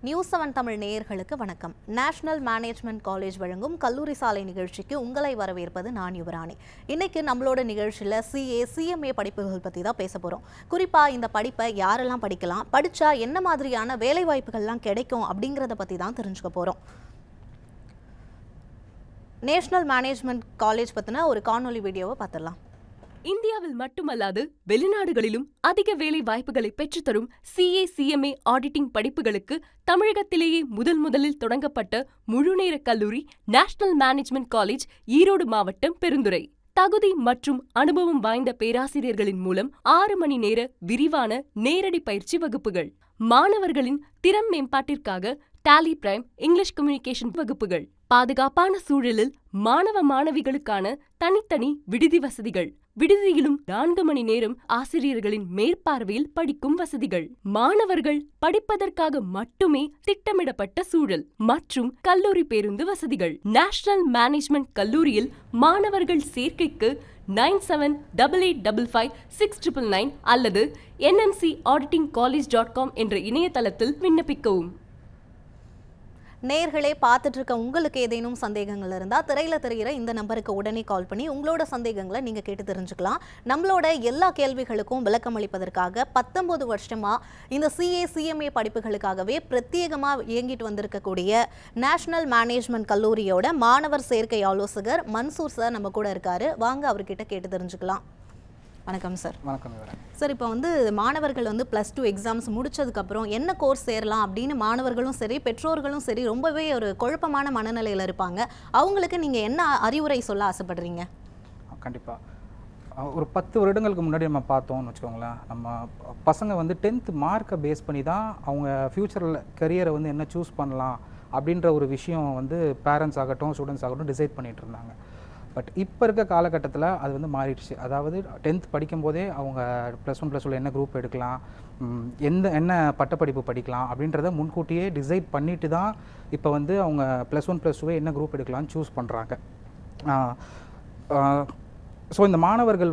News 7 Tamil நேயர்களுக்கு வணக்கம். National management college வழங்கும் கல்லூரி சாலை நிகழ்ச்சிக்கு உங்களை வரவேற்பது நான் யுவராணி. இன்னைக்கு நம்மளோட நிகழ்ச்சியில் CMA படிப்புகள் பற்றி தான் பேச போகிறோம். குறிப்பாக இந்த படிப்பை யாரெல்லாம் படிக்கலாம், படித்தா என்ன மாதிரியான வேலை வாய்ப்புகள்லாம் கிடைக்கும் அப்படிங்கிறத பற்றி தான் தெரிஞ்சுக்க போகிறோம். நேஷனல் மேனேஜ்மெண்ட் காலேஜ் பற்றின ஒரு காணொலி வீடியோவை பார்த்துடலாம். இந்தியாவில் மட்டுமல்லாது வெளிநாடுகளிலும் அதிக வேலை வாய்ப்புகளை பெற்றுத்தரும் CMA ஆடிட்டிங் படிப்புகளுக்கு தமிழகத்திலேயே முதலில் தொடங்கப்பட்ட முழுநேர கல்லூரி நேஷனல் மேனேஜ்மெண்ட் காலேஜ், ஈரோடு மாவட்டம் பெருந்துறை. தகுதி மற்றும் அனுபவம் வாய்ந்த பேராசிரியர்களின் மூலம் 6 மணி நேர விரிவான நேரடி பயிற்சி வகுப்புகள், மாணவர்களின் திறம் மேம்பாட்டிற்காக டாலி பிரைம் இங்கிலீஷ் கம்யூனிகேஷன் வகுப்புகள், பாதுகாப்பான சூழலில் மாணவ மாணவிகளுக்கான தனித்தனி விடுதி வசதிகள், விடுதியிலும் 4 மணி நேரம் ஆசிரியர்களின் மேற்பார்வையில் படிக்கும் வசதிகள், மாணவர்கள் படிப்பதற்காக மட்டுமே திட்டமிடப்பட்ட சூழல் மற்றும் கல்லூரி பேருந்து வசதிகள். நேஷனல் மேனேஜ்மெண்ட் கல்லூரியில் மாணவர்கள் சேர்க்கைக்கு 9788556999 அல்லது nmcauditingcollege.com என்ற இணையதளத்தில் விண்ணப்பிக்கவும். நேயர்களே, பார்த்துட்டு இருக்க உங்களுக்கு ஏதேனும் சந்தேகங்கள் இருந்தால் திரையில் தெரிகிற இந்த நம்பருக்கு உடனே கால் பண்ணி உங்களோட சந்தேகங்களை நீங்கள் கேட்டு தெரிஞ்சுக்கலாம். நம்மளோட எல்லா கேள்விகளுக்கும் விளக்கம் அளிப்பதற்காக 19 வருஷமாக இந்த CMA படிப்புகளுக்காகவே பிரத்யேகமாக இயங்கிட்டு வந்திருக்கக்கூடிய நேஷனல் மேனேஜ்மெண்ட் கல்லூரியோட மாணவர் சேர்க்கை ஆலோசகர் மன்சூர் சார் நம்ம கூட இருக்காரு. வாங்க அவர்கிட்ட கேட்டு தெரிஞ்சுக்கலாம். வணக்கம் சார். வணக்கம் சார். இப்போ மாணவர்கள் +2 எக்ஸாம்ஸ் முடிச்சதுக்கப்புறம் என்ன கோர்ஸ் சேரலாம் அப்படின்னு மாணவர்களும் சரி பெற்றோர்களும் சரி ரொம்பவே ஒரு குழப்பமான மனநிலையில் இருப்பாங்க. அவங்களுக்கு நீங்கள் என்ன அறிவுரை சொல்ல ஆசைப்படுறீங்க? கண்டிப்பாக ஒரு 10 வருடங்களுக்கு முன்னாடி நம்ம பார்த்தோம்னு வச்சுக்கோங்களேன், நம்ம பசங்க 10th மார்க்கை பேஸ் பண்ணி தான் அவங்க ஃப்யூச்சரில் கரியரை என்ன சூஸ் பண்ணலாம் அப்படின்ற ஒரு விஷயம் பேரண்ட்ஸ் ஆகட்டும் ஸ்டூடெண்ட்ஸ் ஆகட்டும் டிசைட் பண்ணிகிட்டு இருந்தாங்க. பட் இப்போ இருக்க காலகட்டத்தில் அது மாறிடுச்சு. அதாவது 10th படிக்கும்போதே அவங்க +1 +2 என்ன குரூப் எடுக்கலாம், என்ன பட்டப்படிப்பு படிக்கலாம் அப்படின்றத முன்கூட்டியே டிசைட் பண்ணிட்டு தான் இப்போ அவங்க +1 +2 என்ன குரூப் எடுக்கலாம்னு சூஸ் பண்ணுறாங்க. ஸோ இந்த மாணவர்கள்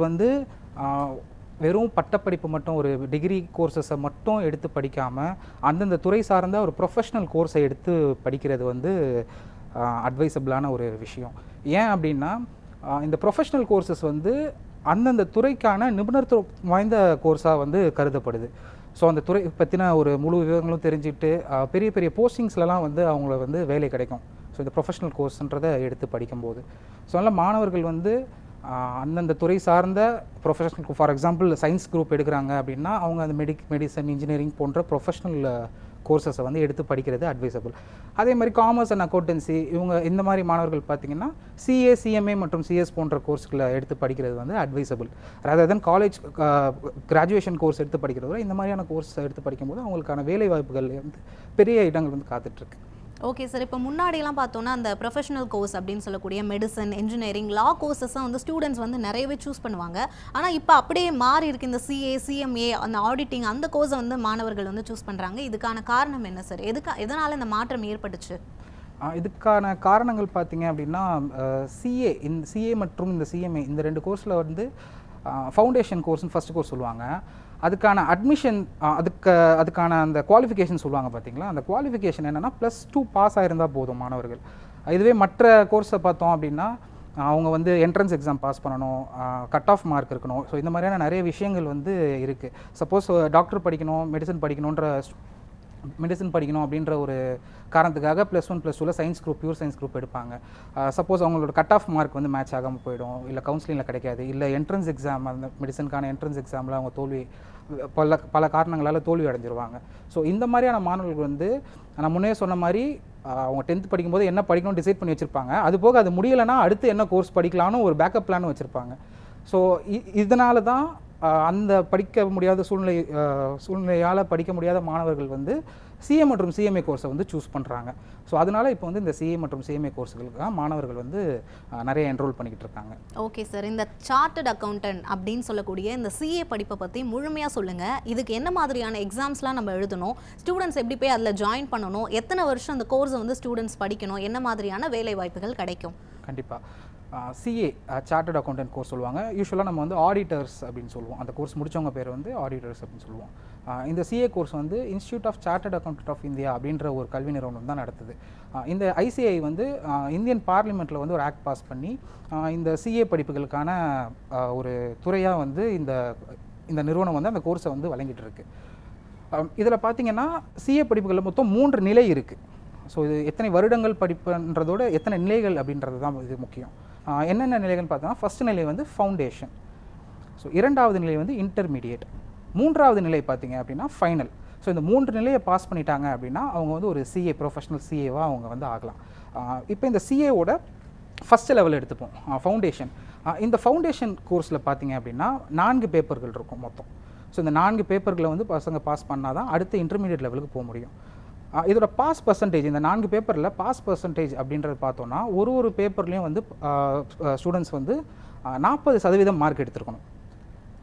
வெறும் பட்டப்படிப்பு மட்டும் ஒரு டிகிரி கோர்சஸை மட்டும் எடுத்து படிக்காமல் அந்தந்த துறை சார்ந்த ஒரு ப்ரொஃபஷ்னல் கோர்ஸை எடுத்து படிக்கிறது அட்வைசபிளான ஒரு விஷயம். ஏன் அப்படின்னா இந்த ப்ரொஃபஷ்னல் கோர்சஸ் அந்தந்த துறைக்கான நிபுணத்துவம் வாய்ந்த கோர்ஸாக கருதப்படுது. ஸோ அந்த துறை பற்றின ஒரு முழு விவரங்களும் தெரிஞ்சுட்டு பெரிய பெரிய போஸ்டிங்ஸ்லாம் அவங்கள வேலை கிடைக்கும். ஸோ இந்த ப்ரொஃபஷ்னல் கோர்ஸ்ன்றதை எடுத்து படிக்கும்போது ஸோ அதனால் மாணவர்கள் அந்தந்த துறை சார்ந்த professional, for example science group எடுக்கிறாங்க அப்படின்னா அவங்க அந்த மெடிசன் இன்ஜினியரிங் போன்ற ப்ரொஃபஷ்னல் கோர்சஸை எடுத்து படிக்கிறது அட்வைசபிள். அதே மாதிரி காமர்ஸ் அண்ட் அக்கௌண்டன்சி இந்த மாதிரி மாணவர்கள் பார்த்திங்கன்னா CMA மற்றும் CS போன்ற கோர்ஸ்களை எடுத்து படிக்கிறது அட்வைசபிள். ரதர் தென் காலேஜ் கிராஜுவேஷன் கோர்ஸ் எடுத்து படிக்கிறத இந்த மாதிரியான கோர்ஸ் எடுத்து படிக்கும்போது அவங்களுக்கான வேலை வாய்ப்புகள் பெரிய இடங்கள் காத்துட்ருக்கு. Okay sir. இப்போ முன்னாடியெல்லாம் பார்த்தோன்னா அந்த ப்ரொஃபஷனல் கோர்ஸ் அப்படின்னு சொல்லக்கூடிய மெடிசன், இன்ஜினியரிங், லா கோர்சஸாக ஸ்டூடெண்ட்ஸ் நிறையவே சூஸ் பண்ணுவாங்க. ஆனால் இப்போ அப்படியே மாறி இருக்கு. இந்த CMA அந்த ஆடிட்டிங் அந்த கோர்ஸை மாணவர்கள் சூஸ் பண்ணுறாங்க. இதுக்கான காரணம் என்ன சார்? எதனால் இந்த மாற்றம் ஏற்பட்டுச்சு? இதுக்கான காரணங்கள் பார்த்தீங்க அப்படின்னா CA மற்றும் இந்த CMA இந்த 2 கோர்ஸில் ஃபவுண்டேஷன் கோர்ஸ்னு ஃபஸ்ட் கோர்ஸ் சொல்லுவாங்க. அதுக்கான அட்மிஷன் அதுக்கான அந்த குவாலிஃபிகேஷன் சொல்லுவாங்க பார்த்தீங்களா, அந்த குவாலிஃபிகேஷன் என்னென்னா +2 பாஸ் ஆகிருந்தால் போதும் மாணவர்கள். இதுவே மற்ற கோர்ஸை பார்த்தோம் அப்படின்னா அவங்க என்ட்ரன்ஸ் எக்ஸாம் பாஸ் பண்ணணும், கட் ஆஃப் மார்க் இருக்கணும். ஸோ இந்த மாதிரியான நிறைய விஷயங்கள் இருக்குது. சப்போஸ் டாக்டர் படிக்கணும், மெடிசன் படிக்கணும் அப்படின்ற ஒரு காரணத்துக்காக +1 +2 science group, pure science group எடுப்பாங்க. சப்போஸ் அவங்களோட கட் ஆஃப் மார்க் மேட்ச் ஆகாமல் போயிடும், இல்லை கவுன்சிலிங்கில் கிடைக்காது, இல்லை என்ட்ரன்ஸ் எக்ஸாம் அந்த மெடிசனுக்கான என்ட்ரன்ஸ் எக்ஸாமில் அவங்க பல காரணங்களால் தோல்வி அடைஞ்சிருவாங்க. ஸோ இந்த மாதிரியான மாணவர்கள் நான் முன்னே சொன்ன மாதிரி அவங்க 10th படிக்கும்போது என்ன படிக்கணும்னு டிசைட் பண்ணி வச்சுருப்பாங்க. அது போக அது முடியலைன்னா அடுத்து என்ன கோர்ஸ் படிக்கலான்னு ஒரு பேக்கப் பிளான் வச்சுருப்பாங்க. ஸோ இதனால தான் அந்த படிக்க முடியாத சூழ்நிலையால் படிக்க முடியாத மாணவர்கள் CA மற்றும் CMA கோர்ஸை சூஸ் பண்ணுறாங்க. ஸோ அதனால் இப்போ இந்த CA மற்றும் CMA கோர்ஸுகளுக்கு தான் மாணவர்கள் நிறைய என்ரோல் பண்ணிக்கிட்டு இருக்காங்க. Okay sir. இந்த சார்ட்டர்ட் அக்கௌண்டன்ட் அப்படின்னு சொல்லக்கூடிய இந்த CA படிப்பை பற்றி முழுமையாக சொல்லுங்கள். இதுக்கு என்ன மாதிரியான எக்ஸாம்ஸ்லாம் நம்ம எழுதணும், ஸ்டூடெண்ட்ஸ் எப்படி போய் அதில் ஜாயின் பண்ணணும், எத்தனை வருஷம் அந்த கோர்ஸை ஸ்டூடெண்ட்ஸ் படிக்கணும், என்ன மாதிரியான வேலை வாய்ப்புகள் கிடைக்கும்? கண்டிப்பாக சிஏ சார்ட்டர்ட் அக்கௌண்டன்ட் கோர்ஸ் சொல்லுவாங்க. யூஸ்வலாக நம்ம வந்து ஆடிட்டர்ஸ் அப்படின்னு சொல்லுவோம். அந்த கோர்ஸ் முடித்தவங்க பேர் வந்து ஆடிட்டர்ஸ் அப்படின்னு சொல்லுவோம். இந்த சிஏ கோர்ஸ் வந்து institute of chartered accountant of India அப்படின்ற ஒரு கல்வி நிறுவனம் தான் நடத்துது. இந்த ஐசிஐ வந்து இந்தியன் பார்லிமெண்ட்டில் வந்து ஒரு ஆக்ட் பாஸ் பண்ணி இந்த சிஏ படிப்புகளுக்கான ஒரு துறையாக வந்து இந்த நிறுவனம் வந்து அந்த கோர்ஸை வந்து வழங்கிட்டு இருக்கு. இதில் பார்த்தீங்கன்னா சிஏ படிப்புகளில் மொத்தம் 3 நிலை இருக்குது. ஸோ இது எத்தனை வருடங்கள் படிப்புன்றதோட எத்தனை நிலைகள் அப்படின்றது தான் இது முக்கியம். என்னென்ன நிலைகள்னு பார்த்தோன்னா ஃபர்ஸ்ட் நிலை வந்து ஃபவுண்டேஷன், ஸோ 2வது நிலை வந்து இன்டர்மீடியேட், 3வது நிலை பார்த்தீங்க அப்படின்னா ஃபைனல். ஸோ இந்த 3 நிலையை பாஸ் பண்ணிட்டாங்க அப்படின்னா அவங்க வந்து ஒரு சிஏ ப்ரொஃபஷனல் சிஏவாக அவங்க வந்து ஆகலாம். இப்போ இந்த சிஏவோட ஃபஸ்ட் லெவல் எடுத்துப்போம், ஃபவுண்டேஷன். இந்த ஃபவுண்டேஷன் கோர்ஸில் பார்த்தீங்க அப்படின்னா 4 பேப்பர்கள் இருக்கும் மொத்தம். ஸோ இந்த 4 பேப்பர்களை வந்து பசங்க பாஸ் பண்ணால் தான் அடுத்த இன்டர்மீடியட் லெவலுக்கு போக முடியும். இதோட பாஸ் பர்சன்டேஜ், இந்த 4 பேப்பரில் பாஸ் பர்சன்டேஜ் அப்படின்றது பார்த்தோன்னா ஒரு பேப்பர்லேயும் வந்து ஸ்டூடெண்ட்ஸ் வந்து 40% மார்க் எடுத்துருக்கணும்.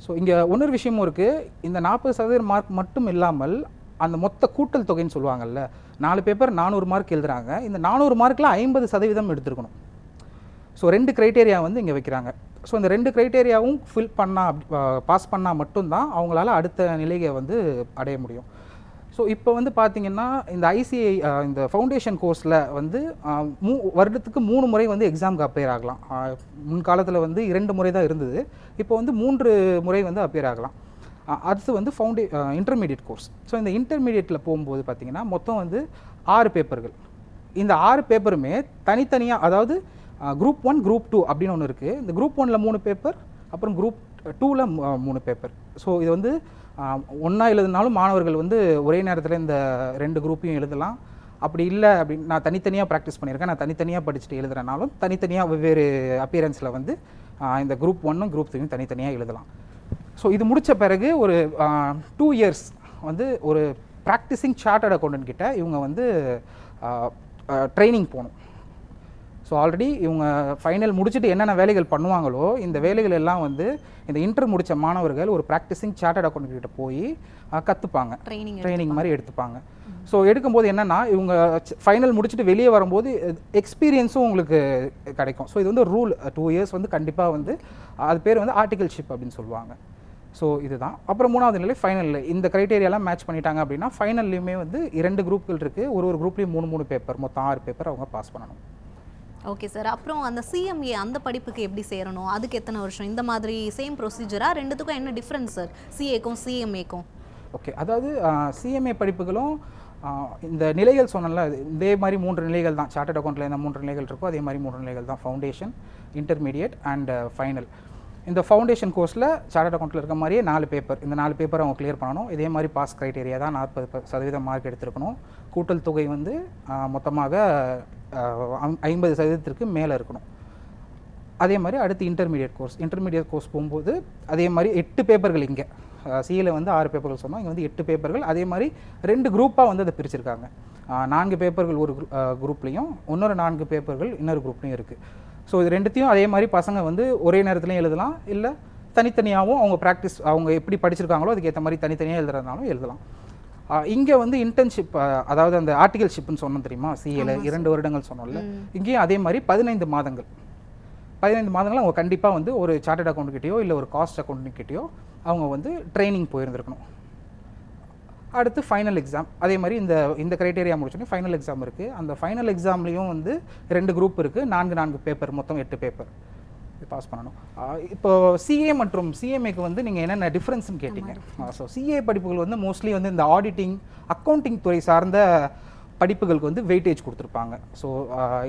ஸோ இங்கே இன்னொரு விஷயமும் இருக்குது. இந்த 40% மார்க் மட்டும் இல்லாமல் அந்த மொத்த கூட்டல் தொகைன்னு சொல்லுவாங்கல்ல, 4 பேப்பர் 400 மார்க் எழுதுகிறாங்க, இந்த 400 மார்க்கில் 50% எடுத்துருக்கணும். ஸோ 2 க்ரைட்டேரியா வந்து இங்கே வைக்கிறாங்க. ஸோ இந்த 2 க்ரைட்டேரியாவும் பாஸ் பண்ணால் மட்டும்தான் அவங்களால அடுத்த நிலையை வந்து அடைய முடியும். ஸோ இப்போ வந்து பார்த்திங்கன்னா இந்த ஐசிஐ இந்த ஃபவுண்டேஷன் கோர்ஸில் வந்து வருடத்துக்கு 3 முறை வந்து எக்ஸாமுக்கு அப்பியர் ஆகலாம். முன்காலத்தில் வந்து 2 முறை தான் இருந்தது, இப்போ வந்து 3 முறை வந்து அப்பியர் ஆகலாம். அடுத்து வந்து இன்டர்மீடியட் கோர்ஸ். ஸோ இந்த இன்டர்மீடியட்டில் போகும்போது பார்த்திங்கன்னா மொத்தம் வந்து 6 பேப்பர்கள். இந்த 6 பேப்பருமே தனித்தனியாக, அதாவது குரூப் 1 குரூப் 2 அப்படின்னு ஒன்று இருக்குது. இந்த குரூப் 1ல் 3 பேப்பர், அப்புறம் குரூப் 2ல் 3 பேப்பர். ஸோ இது வந்து ஒன்றா எழுதுனாலும் மாணவர்கள் வந்து ஒரே நேரத்தில் இந்த 2 குரூப்பையும் எழுதலாம். அப்படி இல்லை அப்படின்னு நான் தனித்தனியாக ப்ராக்டிஸ் பண்ணியிருக்கேன், நான் தனித்தனியாக படிச்சுட்டு எழுதுறனாலும் தனித்தனியாக வெவ்வேறு அப்பியரன்ஸில் வந்து இந்த குரூப் 1ம் குரூப் 2ம் தனித்தனியாக எழுதலாம். ஸோ இது முடித்த பிறகு ஒரு 2 இயர்ஸ் வந்து ஒரு ப்ராக்டிஸிங் சார்ட்டர்ட் அக்கௌண்டன்ட் கிட்ட இவங்க வந்து ட்ரைனிங் போகணும். ஸோ ஆல்ரெடி இவங்க ஃபைனல் முடிச்சுட்டு என்னென்ன வேலைகள் பண்ணுவாங்களோ இந்த வேலைகள் எல்லாம் வந்து இந்த இன்டர் முடித்த மாணவர்கள் ஒரு ப்ராக்டிஸிங் சார்ட்டர்ட் அக்கௌண்டன்ட் கிட்ட போய் கற்றுப்பாங்க, ட்ரைனிங் மாதிரி எடுத்துப்பாங்க. ஸோ எடுக்கும்போது என்னென்னா இவங்க ஃபைனல் முடிச்சுட்டு வெளியே வரும்போது எக்ஸ்பீரியன்ஸும் உங்களுக்கு கிடைக்கும். ஸோ இது வந்து ரூல் 2 இயர்ஸ் வந்து கண்டிப்பாக வந்து அது பேர் வந்து ஆர்டிகல்ஷிப் அப்படின்னு சொல்லுவாங்க. ஸோ இதுதான். அப்புறம் 3வது நிலை ஃபைனல். இந்த க்ரைட்டேரியாலாம் மேட்ச் பண்ணிட்டாங்க அப்படின்னா ஃபைனல்லையுமே வந்து 2 குரூப்கள் இருக்குது, ஒரு குரூப்லேயும் 3 பேப்பர், மொத்தம் 6 பேப்பர் அவங்க பாஸ் பண்ணணும். Okay sir. அப்புறம் அந்த சிஎம்ஏ அந்த படிப்புக்கு எப்படி சேரணும், அதுக்கு எத்தனை வருஷம், இந்த மாதிரி சேம் ப்ரொசீஜரா? ரெண்டுத்துக்கும் என்ன டிஃப்ரென்ஸ் சார், சிஏக்கும் சிஎம்ஏக்கும்? ஓகே, அதாவது சிஎம்ஏ படிப்புகளும் இந்த நிலைகள் சொன்னல இதே மாதிரி 3 நிலைகள் தான். சார்ட்டர்ட் அக்கௌண்ட்டில் என்ன 3 நிலைகள் இருக்கோ அதே மாதிரி 3 நிலைகள் தான், ஃபவுண்டேஷன், இன்டர்மீடியட் அண்ட் ஃபைனல். இந்த ஃபவுண்டேஷன் கோர்ஸில் சார்ட்டர்ட் அக்கௌண்ட்டில் இருக்க மாதிரியே 4 பேப்பர், இந்த 4 பேப்பர் அவங்க கிளியர் பண்ணணும். இதே மாதிரி பாஸ் க்ரைட்டேரியா தான், 40% மார்க் எடுத்துருக்கணும். கூட்டல் தொகை வந்து மொத்தமாக 50% மேலே இருக்கணும். அதே மாதிரி அடுத்து இன்டர்மீடியட் கோர்ஸ் போகும்போது அதே மாதிரி 8 பேப்பர்கள். இங்கே சிஏல வந்து 6 பேப்பர்கள் சொன்னோம், இங்கே வந்து 8 பேப்பர்கள். அதே மாதிரி 2 குரூப்பாக வந்து அதை பிரிச்சிருக்காங்க. 4 பேப்பர்கள் ஒரு குரூப்லேயும் இன்னொரு 4 பேப்பர்கள் இன்னொரு குரூப்லேயும் இருக்குது. ஸோ இது ரெண்டுத்தையும் அதே மாதிரி பசங்க வந்து ஒரே நேரத்துலையும் எழுதலாம், இல்லை தனித்தனியாகவும் அவங்க ப்ராக்டிஸ் அவங்க எப்படி படிச்சிருக்காங்களோ அதுக்கேற்ற மாதிரி தனித்தனியாக எழுதுறதுனாலும் எழுதலாம். இங்கே வந்து இன்டர்ன்ஷிப், அதாவது அந்த ஆர்டிகல்ஷிப்னு சொன்னோம் தெரியுமா, சிஏல 2 வருடங்கள் சொன்னோம்ல, இங்கேயும் அதே மாதிரி 15 மாதங்கள் அவங்க கண்டிப்பாக வந்து ஒரு சார்ட்டர்ட் அக்கௌண்ட்கிட்டயோ இல்லை ஒரு காஸ்ட் அக்கௌண்ட்கிட்டயோ அவங்க வந்து ட்ரைனிங் போயிருந்துருக்கணும். அடுத்து ஃபைனல் எக்ஸாம். அதே மாதிரி இந்த க்ரைட்டேரியா முடிச்சோன்னே ஃபைனல் எக்ஸாம் இருக்குது. அந்த ஃபைனல் எக்ஸாம்லேயும் வந்து 2 குரூப் இருக்குது, 4 பேப்பர், மொத்தம் 8 பேப்பர் பாஸ் பண்ணணும். இப்போ சிஏ மற்றும் சிஎம்ஏக்கு வந்து நீங்கள் என்னென்ன டிஃப்ரென்ஸ்னு கேட்டிங்க. ஸோ சிஏ படிப்புகள் வந்து மோஸ்ட்லி வந்து இந்த ஆடிட்டிங், அக்கௌண்டிங் துறை சார்ந்த படிப்புகளுக்கு வந்து வெயிட்டேஜ் கொடுத்துருப்பாங்க. ஸோ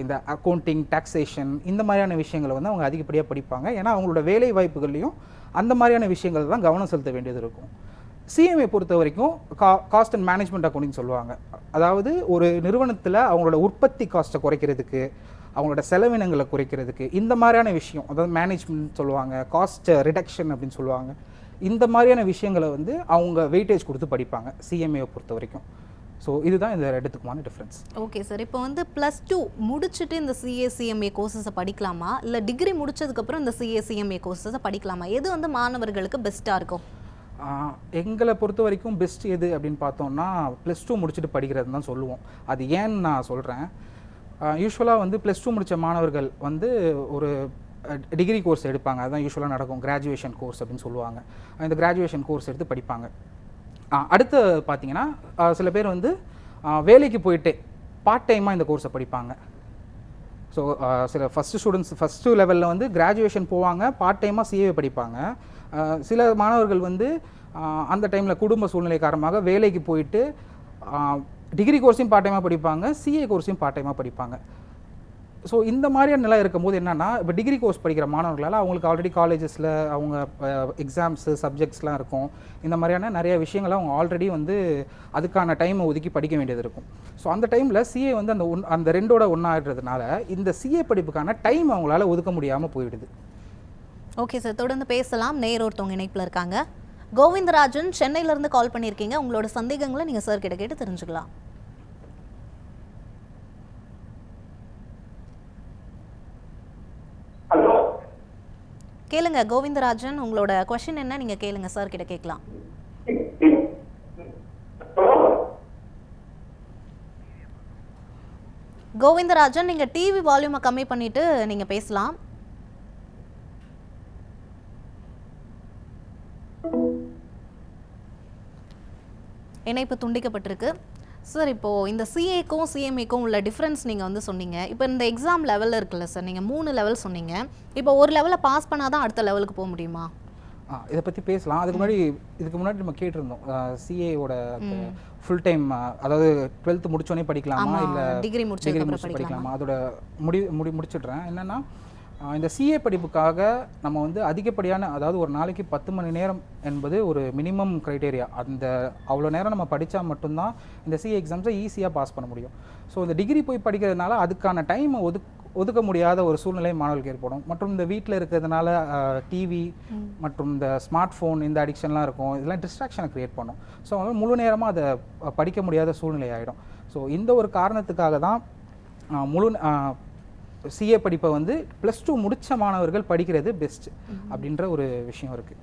இந்த அக்கௌண்டிங், டாக்ஸேஷன் இந்த மாதிரியான விஷயங்களை வந்து அவங்க அதிகப்படியாக படிப்பாங்க. ஏன்னா அவங்களோட வேலை வாய்ப்புகள்லையும் அந்த மாதிரியான விஷயங்கள் தான் கவனம் செலுத்த வேண்டியது இருக்கும். சிஎம்ஏ பொறுத்த வரைக்கும் காஸ்ட் அண்ட் மேனேஜ்மெண்ட் அக்கௌண்டிங் சொல்லுவாங்க. அதாவது ஒரு நிறுவனத்தில் அவங்களோட உற்பத்தி காஸ்ட்டை குறைக்கிறதுக்கு, அவங்களோட செலவினங்களை குறைக்கிறதுக்கு இந்த மாதிரியான விஷயம், அதாவது மேனேஜ்மெண்ட் சொல்லுவாங்க, காஸ்ட் ரிடக்ஷன் அப்படின்னு சொல்லுவாங்க. இந்த மாதிரியான விஷயங்களை வந்து அவங்க வெயிட்டேஜ் கொடுத்து படிப்பாங்க சிஎம்ஏவை பொறுத்த வரைக்கும். ஸோ இதுதான் இந்த ரெண்டுத்துக்குமான டிஃப்ரென்ஸ். Okay sir. இப்போ வந்து +2 முடிச்சுட்டு இந்த சிஏசிஎம்ஏ கோர்சஸை படிக்கலாமா, இல்லை டிகிரி முடிச்சதுக்கப்புறம் இந்த சிஏசிஎம்ஏ கோர்சஸை படிக்கலாமா? எது வந்து மாணவர்களுக்கு பெஸ்ட்டாக இருக்கும்? எங்களை பொறுத்த வரைக்கும் பெஸ்ட் எது அப்படின்னு பார்த்தோம்னா +2 முடிச்சுட்டு படிக்கிறது தான் சொல்லுவோம். அது ஏன்னு நான் சொல்கிறேன். யூஸ்வலாக வந்து +2 முடித்த மாணவர்கள் வந்து ஒரு டிகிரி கோர்ஸ் எடுப்பாங்க. அதுதான் யூஸ்வலாக நடக்கும், கிராஜுவேஷன் கோர்ஸ் அப்படின்னு சொல்லுவாங்க. இந்த கிராஜுவேஷன் கோர்ஸ் எடுத்து படிப்பாங்க. அடுத்து பார்த்தீங்கன்னா சில பேர் வந்து வேலைக்கு போயிட்டு பார்ட் டைமாக இந்த கோர்ஸை படிப்பாங்க. ஸோ சில ஃபஸ்ட்டு லெவலில் வந்து கிராஜுவேஷன் போவாங்க, பார்ட் டைமாக சிஏ படிப்பாங்க. சில மாணவர்கள் வந்து அந்த டைமில் குடும்ப சூழ்நிலை காரணமாக வேலைக்கு போயிட்டு டிகிரி கோர்ஸையும் பார்ட் டைமாக படிப்பாங்க, சிஏ கோர்ஸையும் பார்ட் டைமாக படிப்பாங்க. ஸோ இந்த மாதிரியான நிலை இருக்கும்போது என்னென்னா, இப்போ டிகிரி கோர்ஸ் படிக்கிற மாணவர்களால் அவங்களுக்கு ஆல்ரெடி காலேஜஸில் அவங்க எக்ஸாம்ஸு சப்ஜெக்ட்ஸ்லாம் இருக்கும். இந்த மாதிரியான நிறைய விஷயங்களை அவங்க ஆல்ரெடி வந்து அதுக்கான டைமை ஒதுக்கி படிக்க வேண்டியது இருக்கும். ஸோ அந்த டைமில் சிஏ வந்து அந்த ரெண்டோட ஒன்றாடுறதுனால இந்த சிஏ படிப்புக்கான டைம் அவங்களால ஒதுக்க முடியாமல் போயிடுது. ஓகே சார், தொடர்ந்து பேசலாம். நேர் ஒருத்தவங்க இணைப்பில் இருக்காங்க. கோவிந்தராஜன், சென்னையிலேருந்து கால் பண்ணியிருக்கீங்க. உங்களோட சந்தேகங்களை நீங்கள் சார் கிட்ட கேட்டு தெரிஞ்சுக்கலாம். கேளுங்க கோவிந்தராஜன், உங்களோட கொஸ்டின் என்ன, நீங்க கேளுங்க, சார் கிட்ட கேட்கலாம். கோவிந்தராஜன், நீங்க டிவி வால்யூமை கம்மி பண்ணிட்டு நீங்க பேசலாம். இணைப்பு துண்டிக்கப்பட்டிருக்கு. சார், இப்போது இந்த சிஏக்கும் சிஎம்ஏக்கும் உள்ள டிஃப்ரென்ஸ் நீங்கள் வந்து சொன்னீங்க. இப்போ இந்த எக்ஸாம் லெவலில் இருக்குல்ல சார், நீங்கள் 3 லெவல் சொன்னீங்க. இப்போ ஒரு லெவலில் பாஸ் பண்ணால் தான் அடுத்த லெவலுக்கு போக முடியுமா? இதை பற்றி பேசலாம். இதுக்கு முன்னாடி நம்ம கேட்டிருந்தோம், சிஏவோட ஃபுல் டைம், அதாவது 12th முடிச்சோடனே படிக்கலாமா இல்லை டிகிரி முடிச்சு படிக்கலாமா, அதோட முடிச்சிடுறேன். என்னென்னா, இந்த சிஏ படிப்புக்காக நம்ம வந்து அதிகப்படியான, அதாவது ஒரு நாளைக்கு 10 மணி நேரம் என்பது ஒரு மினிமம் க்ரைட்டேரியா. அவ்வளோ நேரம் நம்ம படித்தா மட்டும்தான் இந்த சிஏ எக்ஸாம்ஸை ஈஸியாக பாஸ் பண்ண முடியும். ஸோ இந்த டிகிரி போய் படிக்கிறதுனால அதுக்கான டைமை ஒதுக்க முடியாத ஒரு சூழ்நிலை மாணவர்களுக்கு ஏற்படும். மற்றும் இந்த வீட்டில் இருக்கிறதுனால டிவி மற்றும் இந்த ஸ்மார்ட் ஃபோன், இந்த அடிக்ஷன்லாம் இருக்கும். இதெல்லாம் டிஸ்ட்ராக்ஷனை க்ரியேட் பண்ணும். ஸோ அவங்க முழு நேரமாக அதை படிக்க முடியாத சூழ்நிலை ஆகிடும். ஸோ இந்த ஒரு காரணத்துக்காக தான் சிஏ படிப்பை வந்து +2 முடித்த மாணவர்கள் படிக்கிறது பெஸ்ட் அப்படின்ற ஒரு விஷயம் இருக்குது.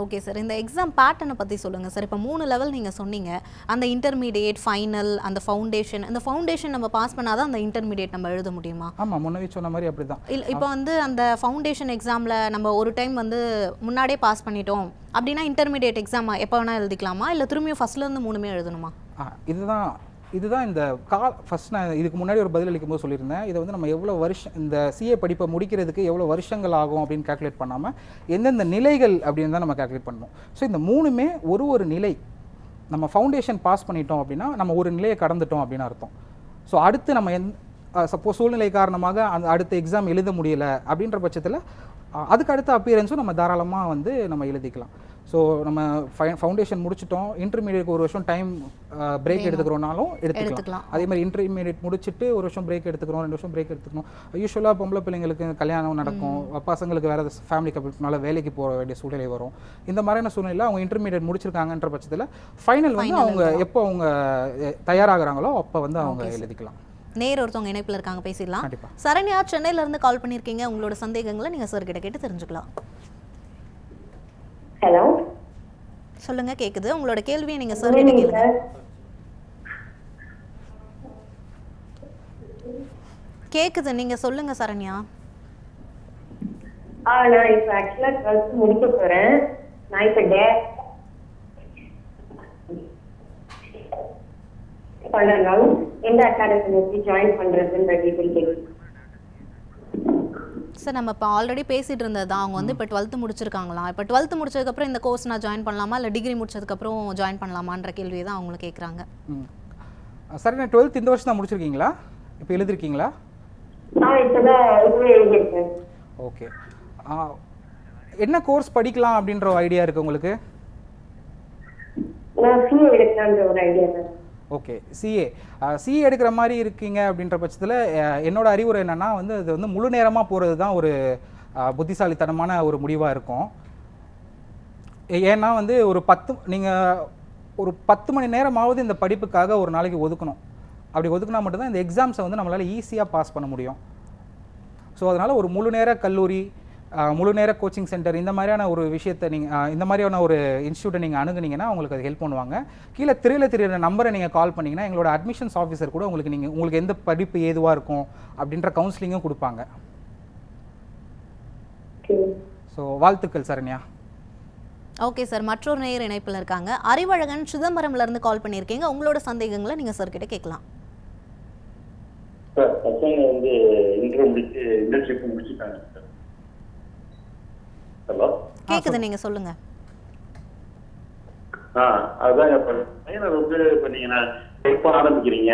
ஓகே சார், இந்த எக்ஸாம் பேட்டர்னை பற்றி சொல்லுங்கள் சார். இப்போ 3 லெவல் நீங்கள் சொன்னீங்க. அந்த இன்டர்மீடியேட், ஃபைனல், அந்த ஃபவுண்டேஷன். அந்த ஃபவுண்டேஷன் நம்ம பாஸ் பண்ணாதான் அந்த இன்டர்மீடியேட் நம்ம எழுத முடியுமா? ஆமாம், முன்னவே சொன்ன மாதிரி அப்படி தான். இல்லை, இப்போ வந்து அந்த ஃபவுண்டேஷன் எக்ஸாமில் நம்ம ஒரு டைம் வந்து முன்னாடியே பாஸ் பண்ணிட்டோம் அப்படின்னா இன்டர்மீடியேட் எக்ஸாம் எப்போ வேணால் எழுதிக்கலாமா, இல்லை திரும்பியும் ஃபஸ்ட்லேருந்து 3மே எழுதணுமா? இதுதான் இந்த ஃபஸ்ட் நான் இதுக்கு முன்னாடி ஒரு பதில் அளிக்கும் போது சொல்லியிருந்தேன். இதை வந்து நம்ம எவ்வளோ வருஷம் இந்த சிஏ படிப்பை முடிக்கிறதுக்கு எவ்வளோ வருஷங்கள் ஆகும் அப்படின்னு கால்குலேட் பண்ணாமல் எந்தெந்த நிலைகள் அப்படின்னு தான் நம்ம கால்குலேட் பண்ணணும். ஸோ இந்த 3மே ஒரு நிலை. நம்ம ஃபவுண்டேஷன் பாஸ் பண்ணிட்டோம் அப்படின்னா நம்ம ஒரு நிலையை கடந்துட்டோம் அப்படின்னு அர்த்தம். ஸோ அடுத்து நம்ம சப்போஸ் சூழ்நிலை காரணமாக அந்த அடுத்த எக்ஸாம் எழுத முடியலை அப்படின்ற பட்சத்தில் அதுக்கு அடுத்த அப்பியரன்ஸும் நம்ம தாராளமாக வந்து நம்ம எழுதிக்கலாம். ஸோ நம்ம ஃபவுண்டேஷன் முடிச்சிட்டோம், இன்டர்மீடியேட் ஒரு வருஷம் டைம் பிரேக் எடுத்துக்கிறோம்னாலும் எடுத்துக்கலாம். அதே மாதிரி இன்டர்மீடியேட் முடிச்சுட்டு ஒரு வருஷம் பிரேக் எடுத்துக்கிறோம், 2 வருஷம் பிரேக் எடுத்துக்கணும். யூஸ்வலாக பொம்பளை பிள்ளைங்களுக்கு கல்யாணம் நடக்கும், பசங்களுக்கு வேறு ஃபேமிலி கமிட்மெண்ட்னால வேலைக்கு போக வேண்டிய சூழ்நிலை வரும். இந்த மாதிரியான சூழ்நிலையில் அவங்க இன்டர்மீடியேட் முடிச்சிருக்காங்கன்ற பட்சத்தில் ஃபைனல் வந்து அவங்க எப்போ அவங்க தயாராகிறாங்களோ அப்போ வந்து அவங்க எழுதிக்கலாம். நேர் ஒருத்தவங்க இணைப்பில் இருக்காங்க, பேசிடலாம். சரண்யா, சென்னையிலேருந்து கால் பண்ணியிருக்கீங்க. உங்களோட சந்தேகங்களை நீங்கள் சார் கிட்ட கேட்டு தெரிஞ்சுக்கலாம். ஹலோ, சொல்லுங்க, கேக்குது. உங்களோட கேள்வியை நீங்க சார் கிட்ட கேளுங்க. கேக்குது, நீங்க சொல்லுங்க சரண்யா. நான் இப்ப ஆக்சுவலா 12th முடிக்க போறேன். நான் இப்ப பண்ணனாலும் எந்த அகாடமி ஜாயின் பண்றதுன்னு டீடைல் கேக்குறேன் சார். நம்ம இப்போ ஆல்ரெடி பேசிட்டு இருந்தது தான். அவங்க வந்து இப்போ 12th முடிச்சிருக்காங்களாம். இப்போ 12th முடிச்சதுக்கப்புறம் இந்த கோர்ஸ் நான் ஜாயின் பண்ணலாமா, இல்லை டிகிரி முடிச்சதுக்கப்புறம் ஜாயின் பண்ணலாமான்ற கேள்வியை தான் அவங்களும் கேட்குறாங்க. சரி, நான் 12th இந்த வருஷம் தான் முடிச்சிருக்கீங்களா? இப்போ எழுதிருக்கீங்களா? ஓகே, என்ன கோர்ஸ் படிக்கலாம் அப்படின்ற ஒரு ஐடியா இருக்குது உங்களுக்கு? ஓகே, சிஏ எடுக்கிற மாதிரி இருக்கீங்க அப்படின்ற பட்சத்தில் என்னோட அறிவுரை என்னென்னா வந்து அது வந்து முழு நேரமாக போகிறது தான் ஒரு புத்திசாலித்தனமான ஒரு முடிவாக இருக்கும். ஏன்னா வந்து நீங்கள் ஒரு 10 மணி நேரமாவது இந்த படிப்புக்காக ஒரு நாளைக்கு ஒதுக்கணும். அப்படி ஒதுக்குனா மட்டும்தான் இந்த எக்ஸாம்ஸை வந்து நம்மளால் ஈஸியாக பாஸ் பண்ண முடியும். ஸோ அதனால் ஒரு முழு நேர கல்லூரி, முழு நேர கோச்சிங் சென்டர், இந்த மாதிரியான ஒரு விஷயத்தை நீங்கள் இந்த மாதிரியான ஒரு இன்ஸ்டியூட்டை நீங்கள் அணுகுனீங்கன்னா உங்களுக்கு அது ஹெல்ப் பண்ணுவாங்க. கீழே திரையில நம்பரை நீங்கள் கால் பண்ணிங்கன்னா எங்களோட அட்மிஷன்ஸ் ஆஃபீஸர் கூட உங்களுக்கு எந்த படிப்பு ஏதுவாக இருக்கும் அப்படின்ற கவுன்சிலிங்கும் கொடுப்பாங்க. ஓகே. ஸோ வாழ்த்துக்கள் சரண்யா. ஓகே சார், மற்றொரு நேயர் இணைப்பில் இருக்காங்க. அறிவழகன் சிதம்பரம்ல இருந்து கால் பண்ணியிருக்கீங்க. உங்களோட சந்தேகங்களை நீங்க சார் கிட்ட கேட்கலாம். சார் பசங்க வந்து இன்டர்ன்ஷிப் முடிச்சுட்டாங்க சார். ஹலோ, கேக்குது, நீங்க சொல்லுங்க. அதுதான் இப்போ பையனை வந்து இப்போ நீங்கள் எப்போ ஆரம்பிக்கிறீங்க,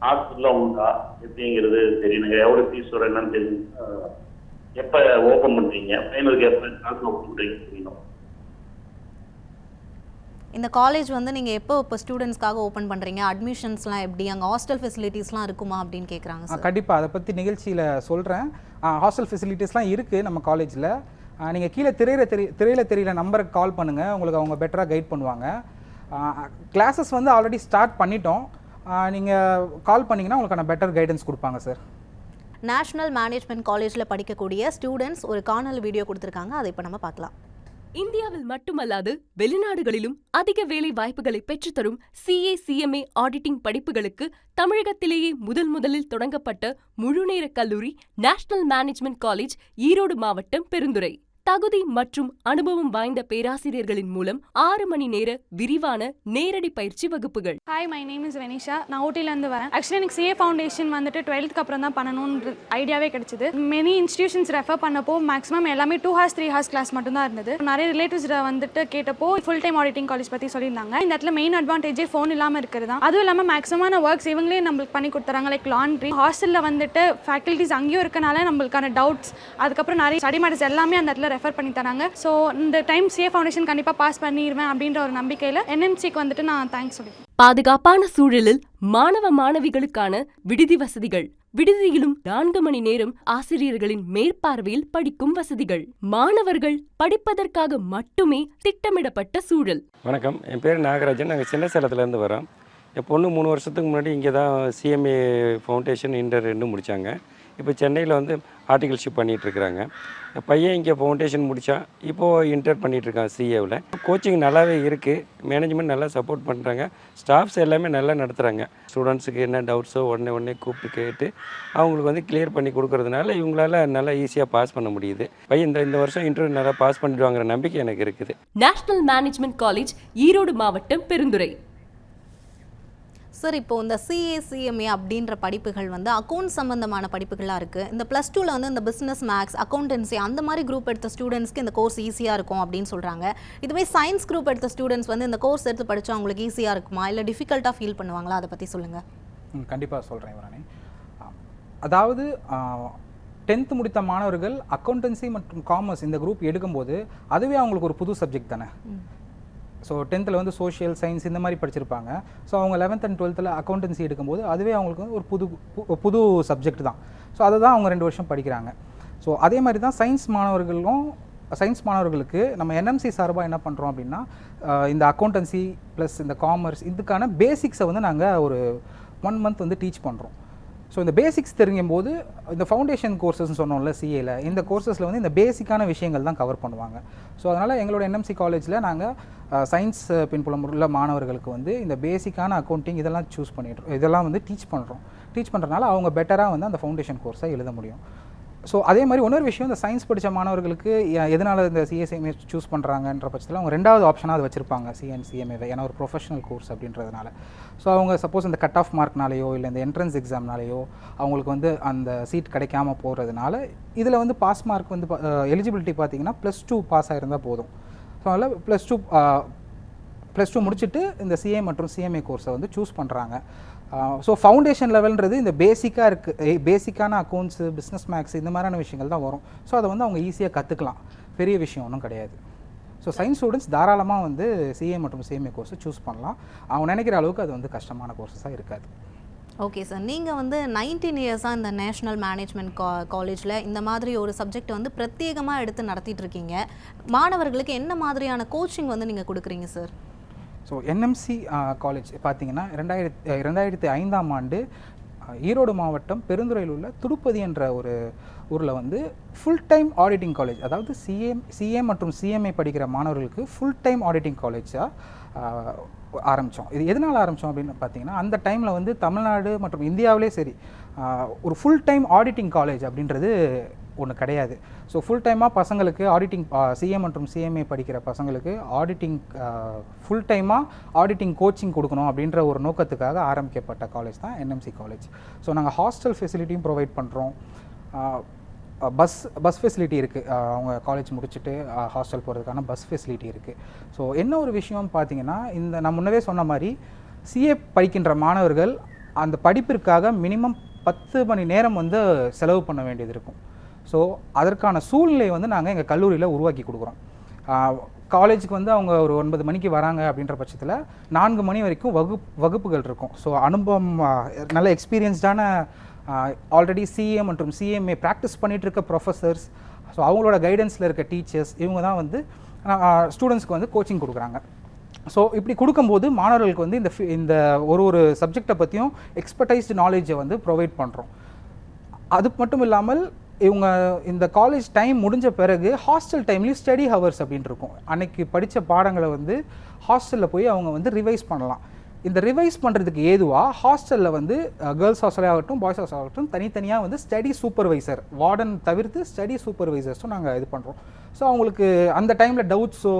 ஹாஸ்பிட்டலில் உண்டா எப்படிங்கிறது தெரியணுங்க. எவ்வளோ ஃபீஸ் வரும் என்னன்னு தெரியும். எப்போ ஓப்பன் பண்ணுறீங்க, பையனுக்கு எப்போ கிளாஸ் ஓப்பன் பண்ணுறீங்க தெரியணும். இந்த காலேஜ் வந்து நீங்க எப்போ இப்போ ஸ்டூடெண்ட்ஸ்க்காக ஓப்பன் பண்றீங்க, அட்மிஷன்ஸ்லாம் எப்படி, அங்க ஹாஸ்டல் ஃபெசிலிட்டிஸ்லாம் இருக்குமா அப்படின்னு கேட்குறாங்க சார். கண்டிப்பாக அதை பற்றி நிகழ்ச்சியில் சொல்கிறேன். ஹாஸ்டல் ஃபெசிலிட்டிஸ்லாம் இருக்குது நம்ம காலேஜில். நீங்கள் கீழே திரையில் தெரியல நம்பருக்கு கால் பண்ணுங்கள், உங்களுக்கு அவங்க பெட்டராக கைட் பண்ணுவாங்க. கிளாஸஸ் வந்து ஆல்ரெடி ஸ்டார்ட் பண்ணிட்டோம். நீங்கள் கால் பண்ணிங்கன்னா உங்களுக்கான பெட்டர் கைடன்ஸ் கொடுப்பாங்க சார். நேஷனல் மேனேஜ்மெண்ட் காலேஜில் படிக்கக்கூடிய ஸ்டூடெண்ட்ஸ் ஒரு காணொலி வீடியோ கொடுத்துருக்காங்க, அதை இப்போ நம்ம பார்க்கலாம். இந்தியாவில் மட்டுமல்லாது வெளிநாடுகளிலும் அதிக வேலை வாய்ப்புகளை பெற்றுத்தரும் CA/CMA ஆடிட்டிங் படிப்புகளுக்கு தமிழகத்திலேயே முதலில் தொடங்கப்பட்ட முழுநேர கல்லூரி நேஷனல் மேனேஜ்மெண்ட் காலேஜ், ஈரோடு மாவட்டம் பெருந்துறை. தகுதி மற்றும் அனுபவம் வாய்ந்த பேராசிரியர்களின் மூலம் 6 மணி நேர விரிவான நேரடி பயிற்சி வகுப்புகள். Hi, my name is Venisha. நான் ஊட்டிலேருந்து வரேன். ஆக்சுவலி எனக்கு CA ஃபவுண்டேஷன் வந்துட்டு 12th அப்புறம் தான் பண்ணணுன்ற ஐடியாவே கிடைச்சது. மெனி இன்ஸ்டியூஷன்ஸ் ரெஃபர் பண்ணப்போ மேக்ஸிமம் எல்லாமே 2 hours 3 hours கிளாஸ் மட்டும் தான் இருந்தது. நிறைய ரிலேட்டிவ்ஸ் வந்துட்டு கேட்டப்போ ஃபுல் டைம் ஆடிட்டிங் காலேஜ் பற்றி சொல்லியிருந்தாங்க. இந்த இடத்துல மெயின் அட்வான்டேஜே ஃபோன் இல்லாமல் இருக்கிறது தான். அதுவும் இல்லாமல் மேக்ஸிமான ஒர்க்ஸ் இவங்களே நம்மளுக்கு பண்ணி கொடுத்துறாங்க. லைக் லாண்ட்ரி, ஹாஸ்டலில் வந்துட்டு ஃபேக்கல்ட்டிஸ் அங்கேயும் இருக்கனால நம்மளுக்கான டவுட்ஸ், அதுக்கப்புறம் நிறைய ஸ்டடி மேட்டர்ஸ் எல்லாமே அந்த இடத்துல ரெஃபர் பண்ணி தராங்க. ஸோ இந்த டைம் CA ஃபவுண்டேஷன் கண்டிப்பாக பாஸ் பண்ணிடுவேன் அப்படின்ற ஒரு நம்பிக்கையில் NMCக்கு வந்துட்டு நான் தேங்க்ஸ் சொல்லிடுறேன். பாதுகாப்பான சூழலில் மாணவிகளுக்கான விடுதி வசதிகள். விடுதியிலும் 4 மணி நேரம் ஆசிரியர்களின் மேற்பார்வையில் படிக்கும் வசதிகள். மாணவர்கள் படிப்பதற்காக மட்டுமே திட்டமிடப்பட்ட சூழல். வணக்கம், என் பேர் நாகராஜன். நாங்கள் சின்ன சேலத்துலேருந்து வரோம். என் பொண்ணு 3 வருஷத்துக்கு முன்னாடி இங்கே தான் CMA ஃபவுண்டேஷன் இன்டர் 2 முடித்தாங்க. இப்போ சென்னையில் வந்து ஆர்டிகல்ஷிப் பண்ணிகிட்ருக்குறாங்க. என் பையன் இங்கே ஃபவுண்டேஷன் முடித்தா இப்போது இன்டர் பண்ணிகிட்ருக்கான் CAவில். கோச்சிங் நல்லாவே இருக்குது, மேனேஜ்மெண்ட் நல்லா சப்போர்ட் பண்ணுறாங்க, ஸ்டாஃப்ஸ் எல்லாமே நல்லா நடத்துகிறாங்க. ஸ்டூடெண்ட்ஸுக்கு என்ன டவுட்ஸோ உடனே கூப்பிட்டு கேட்டு அவங்களுக்கு வந்து கிளியர் பண்ணி கொடுக்கறதுனால இவங்களால நல்லா ஈஸியாக பாஸ் பண்ண முடியுது. பையன் இந்த வருஷம் இன்டர்வியூ நல்லா பாஸ் பண்ணிடுவாங்கிற நம்பிக்கை எனக்கு இருக்குது. நேஷனல் மேனேஜ்மெண்ட் காலேஜ், ஈரோடு மாவட்டம் பெருந்துறை. சார், இப்போ இந்த CA/CMA அப்படின்ற படிப்புகள் வந்து அக்கௌண்ட் சம்பந்தமான படிப்புகளாக இருக்குது. இந்த +2ல் வந்து இந்த பிஸ்னஸ் மேக்ஸ், அக்கௌண்டன்சி அந்த மாதிரி குரூப் எடுத்த ஸ்டூடெண்ட்ஸ்க்கு இந்த கோர்ஸ் ஈஸியாக இருக்கும் அப்படின்னு சொல்கிறாங்க. இதுவே சயின்ஸ் குரூப் எடுத்த ஸ்டூடெண்ட்ஸ் வந்து இந்த கோர்ஸ் எடுத்து படித்தா அவங்களுக்கு ஈஸியாக இருக்குமா, இல்லை டிஃபிகல்ட்டாக ஃபீல் பண்ணுவாங்களா, அதை பற்றி சொல்லுங்கள். கண்டிப்பாக சொல்கிறேன் இவரானே. அதாவது 10th முடித்த மாணவர்கள் அக்கௌண்டன்சி மற்றும் காமர்ஸ் இந்த குரூப் எடுக்கும்போது அதுவே அவங்களுக்கு ஒரு புது சப்ஜெக்ட் தானே. ஸோ 10th வந்து சோஷியல் சயின்ஸ் இந்த மாதிரி படிச்சிருப்பாங்க. ஸோ அவங்க 11th and 12th அக்கௌண்டன்சி எடுக்கும்போது அதுவே அவங்களுக்கு ஒரு புது சப்ஜெக்ட் தான். ஸோ அதை தான் அவங்க 2 வருஷம் படிக்கிறாங்க. ஸோ அதே மாதிரி தான் சயின்ஸ் மாணவர்களுக்கு நம்ம NMC சார்பாக என்ன பண்ணுறோம் அப்படின்னா, இந்த அக்கௌண்டன்சி ப்ளஸ் இந்த காமர்ஸ் இதுக்கான பேசிக்ஸை வந்து நாங்கள் ஒரு 1 month வந்து டீச் பண்ணுறோம். ஸோ இந்த பேசிக்ஸ் தெரியும் போது இந்த ஃபவுண்டேஷன் கோர்சஸ்ன்னு சொன்னோம்ல CAவில், இந்த கோர்சஸில் வந்து இந்த பேசிக்கான விஷயங்கள் தான் கவர் பண்ணுவாங்க. ஸோ அதனால் எங்களோட NMC காலேஜில் நாங்கள் சயின்ஸ் பின்புலம் உள்ள மாணவர்களுக்கு வந்து இந்த பேசிக்கான அக்கௌண்டிங் இதெல்லாம் வந்து டீச் பண்ணுறதுனால அவங்க பெட்டராக வந்து அந்த ஃபவுண்டேஷன் கோர்ஸை எழுத முடியும். ஸோ அதே மாதிரி இன்னொரு விஷயம், இந்த சயின்ஸ் படித்த மாணவர்களுக்கு எதனால் இந்த CA/CMA சூஸ் பண்ணுறாங்கன்ற பட்சத்தில் அவங்க 2வது ஆப்ஷனாக அது வச்சுருப்பாங்க CA/CMA, ஏன்னா ஒரு ப்ரொஃபஷனல் கோர்ஸ் அப்படின்றதுனால. ஸோ அவங்க சப்போஸ் இந்த கட் ஆஃப் மார்க்னாலேயோ இல்லை இந்த என்ட்ரன்ஸ் எக்ஸாம்னாலேயோ அவங்களுக்கு வந்து அந்த சீட் கிடைக்காம போகிறதுனால இதில் வந்து பாஸ் மார்க் வந்து எலிஜிபிலிட்டி பார்த்தீங்கன்னா +2 பாஸ் ஆகிருந்தால் போதும். ஸோ அதனால் +2 முடிச்சுட்டு இந்த CA மற்றும் CMA கோர்ஸை வந்து சூஸ் பண்ணுறாங்க. ஸோ ஃபவுண்டேஷன் லெவல்ன்றது இந்த பேசிக்கான அக்கௌண்ட்ஸு, பிஸ்னஸ் மேக்ஸ் இந்த மாதிரியான விஷயங்கள் தான் வரும். ஸோ அதை வந்து அவங்க ஈஸியாக கற்றுக்கலாம், பெரிய விஷயம் ஒன்றும் கிடையாது. ஸோ சயின்ஸ் ஸ்டூடெண்ட்ஸ் தாராளமாக வந்து CA மற்றும் CMA கோர்ஸை சூஸ் பண்ணலாம். அவங்க நினைக்கிற அளவுக்கு அது வந்து கஷ்டமான கோர்ஸஸாக இருக்காது. ஓகே சார், நீங்கள் வந்து 19 இயர்ஸாக இந்த நேஷ்னல் மேனேஜ்மெண்ட் காலேஜில் இந்த மாதிரி ஒரு சப்ஜெக்ட் வந்து பிரத்யேகமாக எடுத்து நடத்திட்டு இருக்கீங்க. மாணவர்களுக்கு என்ன மாதிரியான கோச்சிங் வந்து நீங்கள் கொடுக்குறீங்க சார்? ஸோ NMC காலேஜ் பார்த்தீங்கன்னா 2005ஆம் ஆண்டு ஈரோடு மாவட்டம் பெருந்துறையில் உள்ள துடுப்பதி என்ற ஒரு ஊரில் வந்து ஃபுல் டைம் ஆடிட்டிங் காலேஜ், அதாவது CA மற்றும் CMA படிக்கிற மாணவர்களுக்கு ஃபுல் டைம் ஆடிட்டிங் காலேஜாக ஆரம்பித்தோம். இது எதனால் ஆரம்பித்தோம் அப்படின்னு பார்த்தீங்கன்னா, அந்த டைமில் வந்து தமிழ்நாடு மற்றும் இந்தியாவிலே சரி ஒரு ஃபுல் டைம் ஆடிட்டிங் காலேஜ் அப்படின்றது ஒன்று கிடையாது. ஸோ ஃபுல் டைமாக பசங்களுக்கு ஆடிட்டிங் சிஏ மற்றும் சிஎம்ஏ படிக்கிற பசங்களுக்கு ஆடிட்டிங் ஃபுல் டைமாக ஆடிட்டிங் கோச்சிங் கொடுக்கணும் அப்படின்ற ஒரு நோக்கத்துக்காக ஆரம்பிக்கப்பட்ட காலேஜ் தான் என்எம்சி காலேஜ். ஸோ நாங்கள் ஹாஸ்டல் ஃபெசிலிட்டியும் ப்ரொவைட் பண்ணுறோம். பஸ் ஃபெசிலிட்டி இருக்குது. அவங்க காலேஜ் முடிச்சுட்டு ஹாஸ்டல் போகிறதுக்கான பஸ் ஃபெசிலிட்டி இருக்குது. ஸோ என்ன ஒரு விஷயம் பார்த்தீங்கன்னா, நான் முன்னவே சொன்ன மாதிரி சிஏ படிக்கின்ற மாணவர்கள் அந்த படிப்பிற்காக மினிமம் 10 மணி நேரம் வந்து செலவு பண்ண வேண்டியது இருக்கும். ஸோ அதற்கான சூழ்நிலையை வந்து நாங்கள் எங்கள் கல்லூரியில் உருவாக்கி கொடுக்குறோம். காலேஜுக்கு வந்து அவங்க ஒரு 9 மணிக்கு வராங்க அப்படின்ற பட்சத்தில் 4 மணி வரைக்கும் வகுப்புகள் இருக்கும். ஸோ அனுபவம் நல்ல எக்ஸ்பீரியன்ஸ்டான ஆல்ரெடி சிஏ மற்றும் சிஎம்ஏ ப்ராக்டிஸ் பண்ணிகிட்டு இருக்க ப்ரொஃபஸர்ஸ், ஸோ அவங்களோட கைடன்ஸில் இருக்க டீச்சர்ஸ், இவங்க தான் வந்து ஸ்டூடெண்ட்ஸ்க்கு வந்து கோச்சிங் கொடுக்குறாங்க. ஸோ இப்படி கொடுக்கும்போது மாணவர்களுக்கு வந்து இந்த ஒரு சப்ஜெக்டை பற்றியும் எக்ஸ்பர்டைஸ்டு நாலேஜை வந்து ப்ரொவைட் பண்ணுறோம். அது மட்டும் இல்லாமல் இவங்க இந்த காலேஜ் டைம் முடிஞ்ச பிறகு ஹாஸ்டல் டைம்லேயும் ஸ்டடி ஹவர்ஸ் அப்படின்னு இருக்கும். அன்னைக்கு படித்த பாடங்களை வந்து ஹாஸ்டலில் போய் அவங்க வந்து ரிவைஸ் பண்ணலாம். இந்த ரிவைஸ் பண்ணுறதுக்கு ஏதுவாக ஹாஸ்டலில் வந்து கேர்ள்ஸ் ஹாஸ்டலே ஆகட்டும் பாய்ஸ் ஹாஸ்டல் ஆகட்டும் தனித்தனியாக வந்து ஸ்டடி சூப்பர்வைசர், வார்டன் தவிர்த்து ஸ்டடி சூப்பர்வைசர்ஸும் நாங்கள் இது பண்ணுறோம். ஸோ அவங்களுக்கு அந்த டைமில் டவுட்ஸோ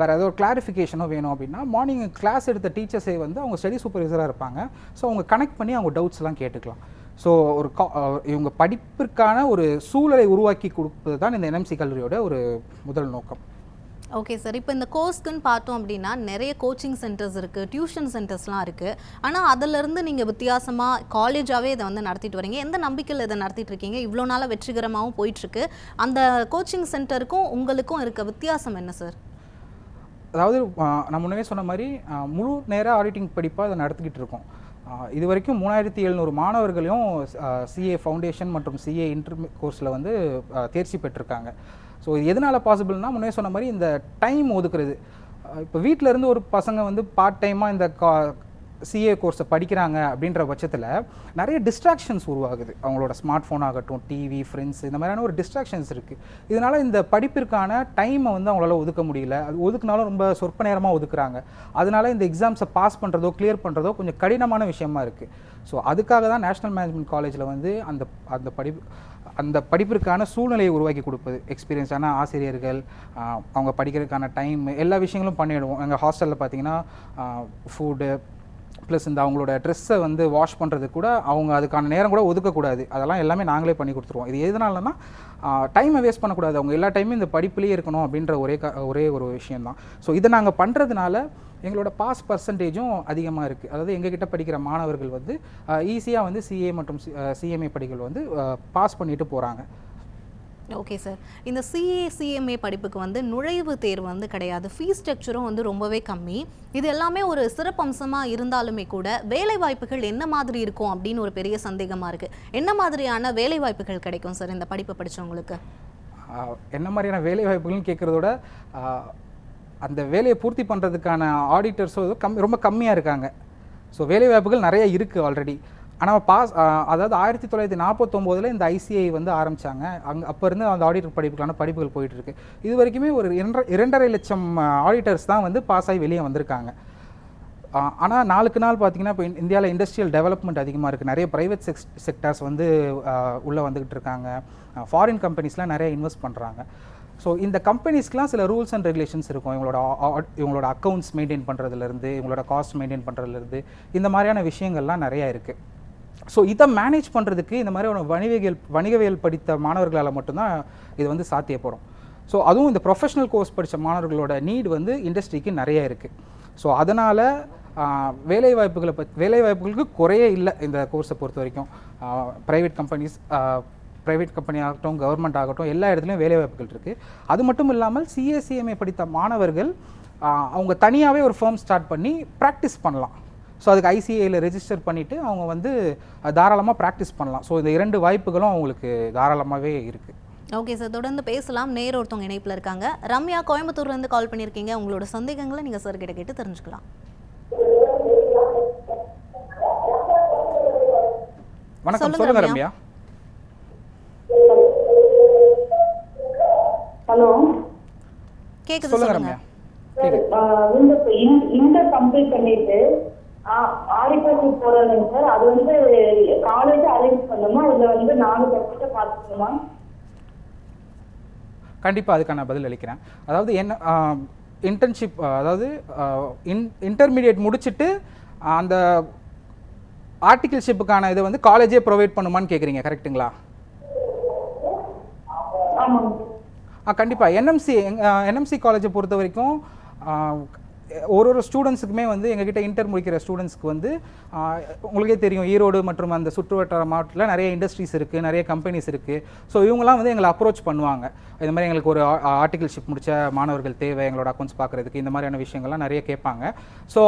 வேறு ஏதோ கிளாரிஃபிகேஷனோ வேணும் அப்படின்னா மார்னிங் கிளாஸ் எடுத்த டீச்சர்ஸே வந்து அவங்க ஸ்டடி சூப்பர்வைசராக இருப்பாங்க. ஸோ அவங்க கனெக்ட் பண்ணி அவங்க டவுட்ஸ்லாம் கேட்டுக்கலாம். ஸோ இவங்க படிப்பிற்கான ஒரு சூழலை உருவாக்கி கொடுப்பது தான் இந்த என்எம்சி கல்லூரியோட ஒரு முதல் நோக்கம். ஓகே சார், இப்போ இந்த கோர்ஸ்க்குன்னு பார்த்தோம் அப்படின்னா நிறைய கோச்சிங் சென்டர்ஸ் இருக்குது, டியூஷன் சென்டர்ஸ்லாம் இருக்குது. ஆனால் அதிலிருந்து நீங்கள் வித்தியாசமாக காலேஜாகவே இதை வந்து நடத்திட்டு வரீங்க. எந்த நம்பிக்கையில் இதை நடத்திட்டு இருக்கீங்க? இவ்வளோ நாளாக வெற்றிகரமாகவும் போயிட்டுருக்கு. அந்த கோச்சிங் சென்டருக்கும் உங்களுக்கும் இருக்க வித்தியாசம் என்ன சார்? அதாவது நான் முன்னே சொன்ன மாதிரி முழு நேர ஆடிட்டிங் படிப்பாக அதை நடத்திக்கிட்டு இருக்கோம். இது வரைக்கும் 3700 மாணவர்களையும் சிஏ ஃபவுண்டேஷன் மற்றும் சிஏ இன்டர் கோர்ஸில் வந்து தேர்ச்சி பெற்றிருக்காங்க. ஸோ இது எதனால் பாசிபிள்னா, முன்னே சொன்ன மாதிரி இந்த டைம் ஒதுக்குறது. இப்போ வீட்டில் இருந்து ஒரு பசங்க வந்து பார்ட் டைமாக இந்த சிஏ கோர்ஸை படிக்கிறாங்க அப்படின்ற பட்சத்தில் நிறைய டிஸ்ட்ராக்ஷன்ஸ் உருவாகுது. அவங்களோட ஸ்மார்ட் ஃபோன் ஆகட்டும், டிவி, ஃப்ரெண்ட்ஸ், இந்த மாதிரியான ஒரு டிஸ்ட்ராக்ஷன்ஸ் இருக்குது. இதனால் இந்த படிப்பிற்கான டைமை வந்து அவங்களால ஒதுக்க முடியல. அது ஒதுக்குனாலும் ரொம்ப சொற்ப நேரமாக ஒதுக்குறாங்க. அதனால இந்த எக்ஸாம்ஸை பாஸ் பண்ணுறதோ கிளியர் பண்ணுறதோ கொஞ்சம் கடினமான விஷயமா இருக்குது. ஸோ அதுக்காக தான் நேஷ்னல் மேனேஜ்மெண்ட் காலேஜில் வந்து அந்த படிப்பிற்கான சூழ்நிலையை உருவாக்கி கொடுப்பது. எக்ஸ்பீரியன்ஸான ஆசிரியர்கள், அவங்க படிக்கிறதுக்கான டைம், எல்லா விஷயங்களும் பண்ணிவிடுவோம். எங்கள் ஹாஸ்டலில் பார்த்தீங்கன்னா ஃபுட்டு ப்ளஸ் இந்த அவங்களோட ட்ரெஸ்ஸை வந்து வாஷ் பண்ணுறதுக்கு கூட அவங்க அதுக்கான நேரம் கூட ஒதுக்கக்கூடாது. அதெல்லாம் எல்லாமே நாங்களே பண்ணி கொடுத்துருவோம். இது எதனாலனா டைமை வேஸ்ட் பண்ணக்கூடாது, அவங்க எல்லா டைமும் இந்த படிப்புலேயே இருக்கணும் அப்படின்ற ஒரே ஒரு விஷயந்தான். ஸோ இதை நாங்கள் பண்ணுறதுனால எங்களோட பாஸ் பர்சன்டேஜும் அதிகமாக இருக்குது. அதாவது எங்ககிட்ட படிக்கிற மாணவர்கள் வந்து ஈஸியாக வந்து சிஏ மற்றும் சிஎம்ஏ படிகள் வந்து பாஸ் பண்ணிட்டு போகிறாங்க. ஓகே சார், இந்த சிஏ/சிஎம்ஏ படிப்புக்கு வந்து நுழைவு தேர்வு வந்து கிடையாது, ஃபீஸ் ஸ்ட்ரக்சரும் வந்து ரொம்பவே கம்மி. இது எல்லாமே ஒரு சிறப்பம்சமாக இருந்தாலுமே கூட வேலை வாய்ப்புகள் என்ன மாதிரி இருக்கும் அப்படின்னு ஒரு பெரிய சந்தேகமாக இருக்குது. என்ன மாதிரியான வேலை வாய்ப்புகள் கிடைக்கும் சார் இந்த படிப்பை படித்தவங்களுக்கு? என்ன மாதிரியான வேலை வாய்ப்புகள்னு கேட்குறதோட அந்த வேலையை பூர்த்தி பண்ணுறதுக்கான ஆடிட்டர்ஸும் ரொம்ப கம்மியாக இருக்காங்க. ஸோ வேலை வாய்ப்புகள் நிறைய இருக்குது ஆல்ரெடி. ஆனால் அதாவது 1949 இந்த ஐசிஐ வந்து ஆரம்பித்தாங்க. அப்போ இருந்து அந்த ஆடிட்டர் படிப்புக்கான படிப்புகள் போயிட்டுருக்கு. இது வரைக்குமே ஒரு 2.5 லட்சம் ஆடிட்டர்ஸ் தான் வந்து பாஸ் ஆகி வெளியே வந்திருக்காங்க. ஆனால் நாளுக்கு நாள் பார்த்திங்கன்னா இப்போ இந்தியாவில் இண்டஸ்ட்ரியல் டெவலப்மெண்ட் அதிகமாக இருக்குது. நிறைய ப்ரைவேட் செக்டர்ஸ் வந்து உள்ளே வந்துக்கிட்டு இருக்காங்க. ஃபாரின் கம்பெனிஸ்லாம் நிறைய இன்வெஸ்ட் பண்ணுறாங்க. ஸோ இந்த கம்பெனிஸ்க்கெலாம் சில ரூல்ஸ் அண்ட் ரெகுலேஷன்ஸ் இருக்கும். இவங்களோட அக்கௌண்ட்ஸ் மெயின்டைன் பண்ணுறதுலேருந்து, இவங்களோட காஸ்ட் மெயின்டைன் பண்ணுறதுலேருந்து, இந்த மாதிரியான விஷயங்கள்லாம் நிறையா இருக்குது. ஸோ இதை மேனேஜ் பண்ணுறதுக்கு இந்த மாதிரி ஒரு வணிகவியல் படித்த மாணவர்களால் மட்டும்தான் இது வந்து சாத்தியப்படும். ஸோ அதுவும் இந்த ப்ரொஃபஷனல் கோர்ஸ் படித்த மாணவர்களோட நீட் வந்து இண்டஸ்ட்ரிக்கு நிறைய இருக்குது. ஸோ அதனால் வேலைவாய்ப்புகளுக்கு குறையே இல்லை இந்த கோர்ஸை பொறுத்த வரைக்கும். ப்ரைவேட் கம்பெனி ஆகட்டும், கவர்மெண்ட் ஆகட்டும், எல்லா இடத்துலையும் வேலைவாய்ப்புகள் இருக்குது. அது மட்டும் இல்லாமல் சிஏ/சிஎம்ஏ படித்த மாணவர்கள் அவங்க தனியாகவே ஒரு ஃபர்ம் ஸ்டார்ட் பண்ணி ப்ராக்டிஸ் பண்ணலாம். ஸோ அதுக்கு ஐசிஐயில் ரெஜிஸ்டர் பண்ணிவிட்டு அவங்க வந்து தாராளமாக ப்ராக்டிஸ் பண்ணலாம். ஸோ இந்த 2 வாய்ப்புகளும் அவங்களுக்கு தாராளமாகவே இருக்குது. ஓகே சார், தொடர்ந்து பேசலாம். ஒருத்தவங்க இணைப்பில் இருக்காங்க. ரம்யா கோயம்புத்தூர்லேருந்து கால் பண்ணியிருக்கீங்க. உங்களோட சந்தேகங்களை நீங்கள் சார் கிட்ட கேட்டு தெரிஞ்சுக்கலாம். வணக்கம், சொல்லுங்க ரம்யா. ஹலோ, கேக்குது, சொல்லுங்க சொல்லுங்க. ரம்யா. இன்டர் கம்ப்ளீட் பண்ணிட்டு ஆரிப்பாக்கு போறதுங்க சார். அது வந்து காலேஜ் அரேஞ்ச் பண்ணுமா, இல்லை வந்து 4 சப்ஜெக்ட் பார்த்துக்கணுமா? கண்டிப்பாக அதுக்கான பதில் அளிக்கிறேன். அதாவது என்ன இன்டர்ன்ஷிப், அதாவது இன்டர்மீடியட் முடிச்சுட்டு அந்த ஆர்டிகல்ஷிப்புக்கான இதை வந்து காலேஜே ப்ரொவைட் பண்ணுமான்னு கேட்குறீங்க, கரெக்ட்டுங்களா? கண்டிப்பாக. என்எம்சி காலேஜை பொறுத்த வரைக்கும் ஒரு ஸ்டூடெண்ட்ஸுக்குமே வந்து எங்ககிட்ட இன்டர் முடிக்கிற ஸ்டூடெண்ட்ஸ்க்கு வந்து உங்களுக்கே தெரியும், ஈரோடு மற்றும் அந்த சுற்றுவட்டார மாவட்டத்தில் நிறைய இண்டஸ்ட்ரீஸ் இருக்குது, நிறைய கம்பெனிஸ் இருக்குது. ஸோ இவங்கெல்லாம் வந்து எங்களை அப்ரோச் பண்ணுவாங்க. இந்த மாதிரி எங்களுக்கு ஒரு ஆர்டிகல்ஷிப் முடித்த மாணவர்கள் தேவை எங்களோட அக்கௌண்ட்ஸ் பார்க்குறதுக்கு, இந்த மாதிரியான விஷயங்கள்லாம் நிறைய கேட்பாங்க. ஸோ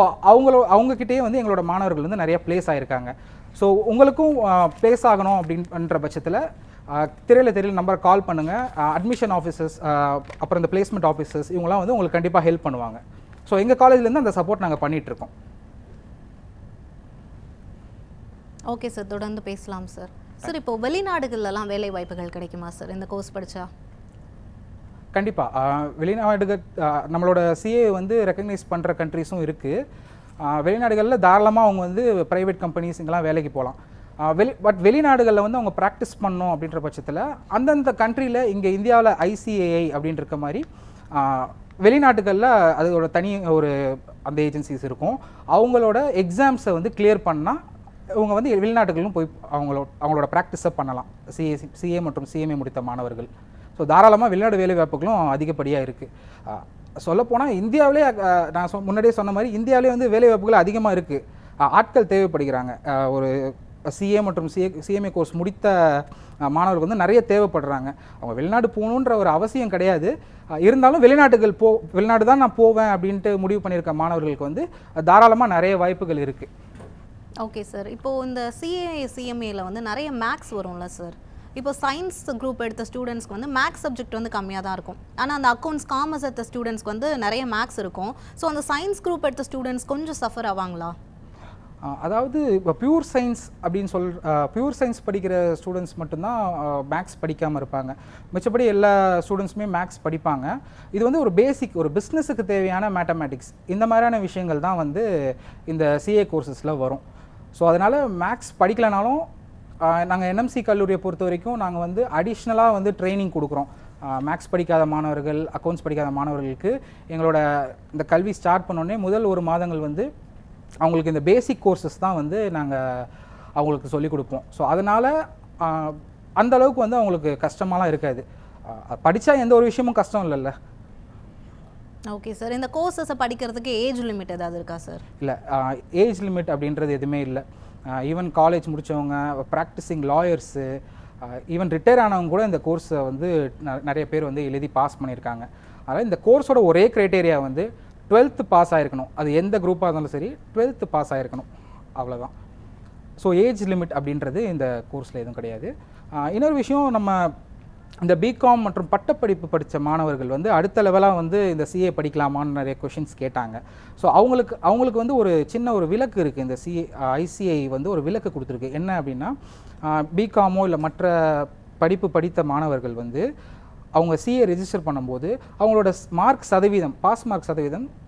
அவங்கக்கிட்டேயே வந்து எங்களோட மாணவர்கள் வந்து நிறைய ப்ளேஸ் ஆகிருக்காங்க. ஸோ உங்களுக்கும் ப்ளேஸ் ஆகணும் அப்படின்ற பட்சத்தில் திரையில் நம்பரை கால் பண்ணுங்கள். அட்மிஷன் ஆஃபீஸர்ஸ், அப்புறம் இந்த பிளேஸ்மெண்ட் ஆஃபீஸர்ஸ் இவங்களாம் வந்து உங்களுக்கு கண்டிப்பாக ஹெல்ப் பண்ணுவாங்க. ஸோ எங்கள் காலேஜ்லேருந்து அந்த சப்போர்ட் நாங்கள் பண்ணிகிட்ருக்கோம். ஓகே சார், தொடர்ந்து பேசலாம் சார். சார், இப்போ வெளிநாடுகள்லாம் வேலை வாய்ப்புகள் கிடைக்குமா சார் இந்த கோர்ஸ் படித்தா? கண்டிப்பாக. வெளிநாடுகள் நம்மளோட சிஏ வந்து ரெக்கக்னைஸ் பண்ணுற கண்ட்ரிஸும் இருக்குது. வெளிநாடுகளில் தாராளமாக அவங்க வந்து ப்ரைவேட் கம்பெனிஸ் இங்கெல்லாம் வேலைக்கு போகலாம். பட் வெளிநாடுகளில் வந்து அவங்க ப்ராக்டிஸ் பண்ணோம் அப்படின்ற பட்சத்தில் அந்தந்த கண்ட்ரியில் இங்கே இந்தியாவில் ஐசிஏஐ அப்படின்ற இருக்க மாதிரி வெளிநாட்டுகளில் அதோட தனி ஒரு அந்த ஏஜென்சிஸ் இருக்கும். அவங்களோட எக்ஸாம்ஸை வந்து கிளியர் பண்ணால் இவங்க வந்து வெளிநாட்டுகளும் போய் அவங்களோட ப்ராக்டிஸை பண்ணலாம். சிஏ மற்றும் சிஎம்ஏ முடித்த மாணவர்கள். ஸோ தாராளமாக வெளிநாடு வேலை வாய்ப்புகளும் அதிகப்படியாக இருக்குது. சொல்லப்போனால் இந்தியாவிலே நான் முன்னாடியே சொன்ன மாதிரி இந்தியாவிலே வந்து வேலை வாய்ப்புகள் அதிகமாக இருக்குது. ஆட்கள் தேவைப்படுகிறாங்க. ஒரு சிஏ மற்றும் சிஎம்ஏ கோர்ஸ் முடித்த மாணவர்கள் வந்து நிறைய தேவைப்படுறாங்க. அவங்க வெளிநாடு போகணுன்ற ஒரு அவசியம் கிடையாது. இருந்தாலும் வெளிநாடு தான் நான் போவேன் அப்படின்ட்டு முடிவு பண்ணியிருக்க மாணவர்களுக்கு வந்து தாராளமாக நிறைய வாய்ப்புகள் இருக்குது. ஓகே சார், இப்போது இந்த சிஎம்ஏல வந்து நிறைய மேக்ஸ் வரும்ல சார். இப்போ சயின்ஸ் குரூப் எடுத்த ஸ்டூடெண்ட்ஸ்க்கு வந்து மேக்ஸ் சப்ஜெக்ட் வந்து கம்மியாக தான் இருக்கும். ஆனால் அந்த அக்கௌண்ட்ஸ் காமர்ஸ் எடுத்த ஸ்டூடெண்ட்ஸ்க்கு வந்து நிறைய மேக்ஸ் இருக்கும். ஸோ அந்த சயின்ஸ் குரூப் எடுத்த ஸ்டூடெண்ட்ஸ் கொஞ்சம் சஃபர் ஆவாங்களா? அதாவது இப்போ பியூர் சயின்ஸ் படிக்கிற ஸ்டூடெண்ட்ஸ் மட்டும்தான் மேக்ஸ் படிக்காமல் இருப்பாங்க. மிச்சப்படி எல்லா ஸ்டூடெண்ட்ஸுமே மேக்ஸ் படிப்பாங்க. இது வந்து ஒரு பேசிக், ஒரு பிஸ்னஸுக்கு தேவையான மேத்தமேட்டிக்ஸ், இந்த மாதிரியான விஷயங்கள் தான் வந்து இந்த சிஏ கோர்சஸில் வரும். ஸோ அதனால் மேக்ஸ் படிக்கலைனாலும் நாங்கள் என்எம்சி கல்லூரியை பொறுத்த வரைக்கும் நாங்கள் வந்து அடிஷ்னலாக வந்து ட்ரைனிங் கொடுக்குறோம். மேக்ஸ் படிக்காத மாணவர்கள், அக்கௌண்ட்ஸ் படிக்காத மாணவர்களுக்கு எங்களோட இந்த கல்வி ஸ்டார்ட் பண்ணோடனே முதல் 1 மாதங்கள் வந்து அவங்களுக்கு இந்த பேசிக் கோர்சஸ் தான் வந்து நாங்கள் அவங்களுக்கு சொல்லிக் கொடுப்போம். ஸோ அதனால் அந்த அளவுக்கு வந்து அவங்களுக்கு கஷ்டமாலாம் இருக்காது. படித்தா எந்த ஒரு விஷயமும் கஷ்டம் இல்லைல்ல. ஓகே சார், இந்த கோர்சஸை படிக்கிறதுக்கு ஏஜ் லிமிட் ஏதாவது இருக்கா சார்? இல்லை, ஏஜ் லிமிட் அப்படின்றது எதுவுமே இல்லை. ஈவன் காலேஜ் முடித்தவங்க, ப்ராக்டிஸிங் லாயர்ஸு, ஈவன் ரிட்டையர் ஆனவங்க கூட இந்த கோர்ஸை வந்து நிறைய பேர் வந்து எழுதி பாஸ் பண்ணியிருக்காங்க. அதனால் இந்த கோர்ஸோட ஒரே க்ரைட்டேரியா வந்து 12th பாஸ் ஆகிருக்கணும். அது எந்த குரூப்பாக இருந்தாலும் சரி 12th பாஸ் ஆகிருக்கணும், அவ்வளோதான். ஸோ ஏஜ் லிமிட் அப்படின்றது இந்த கோர்ஸில் எதுவும் கிடையாது. இன்னொரு விஷயம், நம்ம இந்த பிகாம் மற்றும் பட்டப்படிப்பு படித்த மாணவர்கள் வந்து அடுத்த லெவலாக வந்து இந்த சிஏ படிக்கலாமான்னு நிறைய கொஷின்ஸ் கேட்டாங்க. ஸோ அவங்களுக்கு வந்து ஒரு சின்ன ஒரு விலக்கு இருக்குது. இந்த ஐசிஐ வந்து ஒரு விலக்கு கொடுத்துருக்கு. என்ன அப்படின்னா, பிகாமோ இல்லை மற்ற படிப்பு படித்த மாணவர்கள் வந்து அவங்க சிஏ ரெஜிஸ்டர் பண்ணும்போது அவங்களோட பாஸ் மார்க் சதவீதம்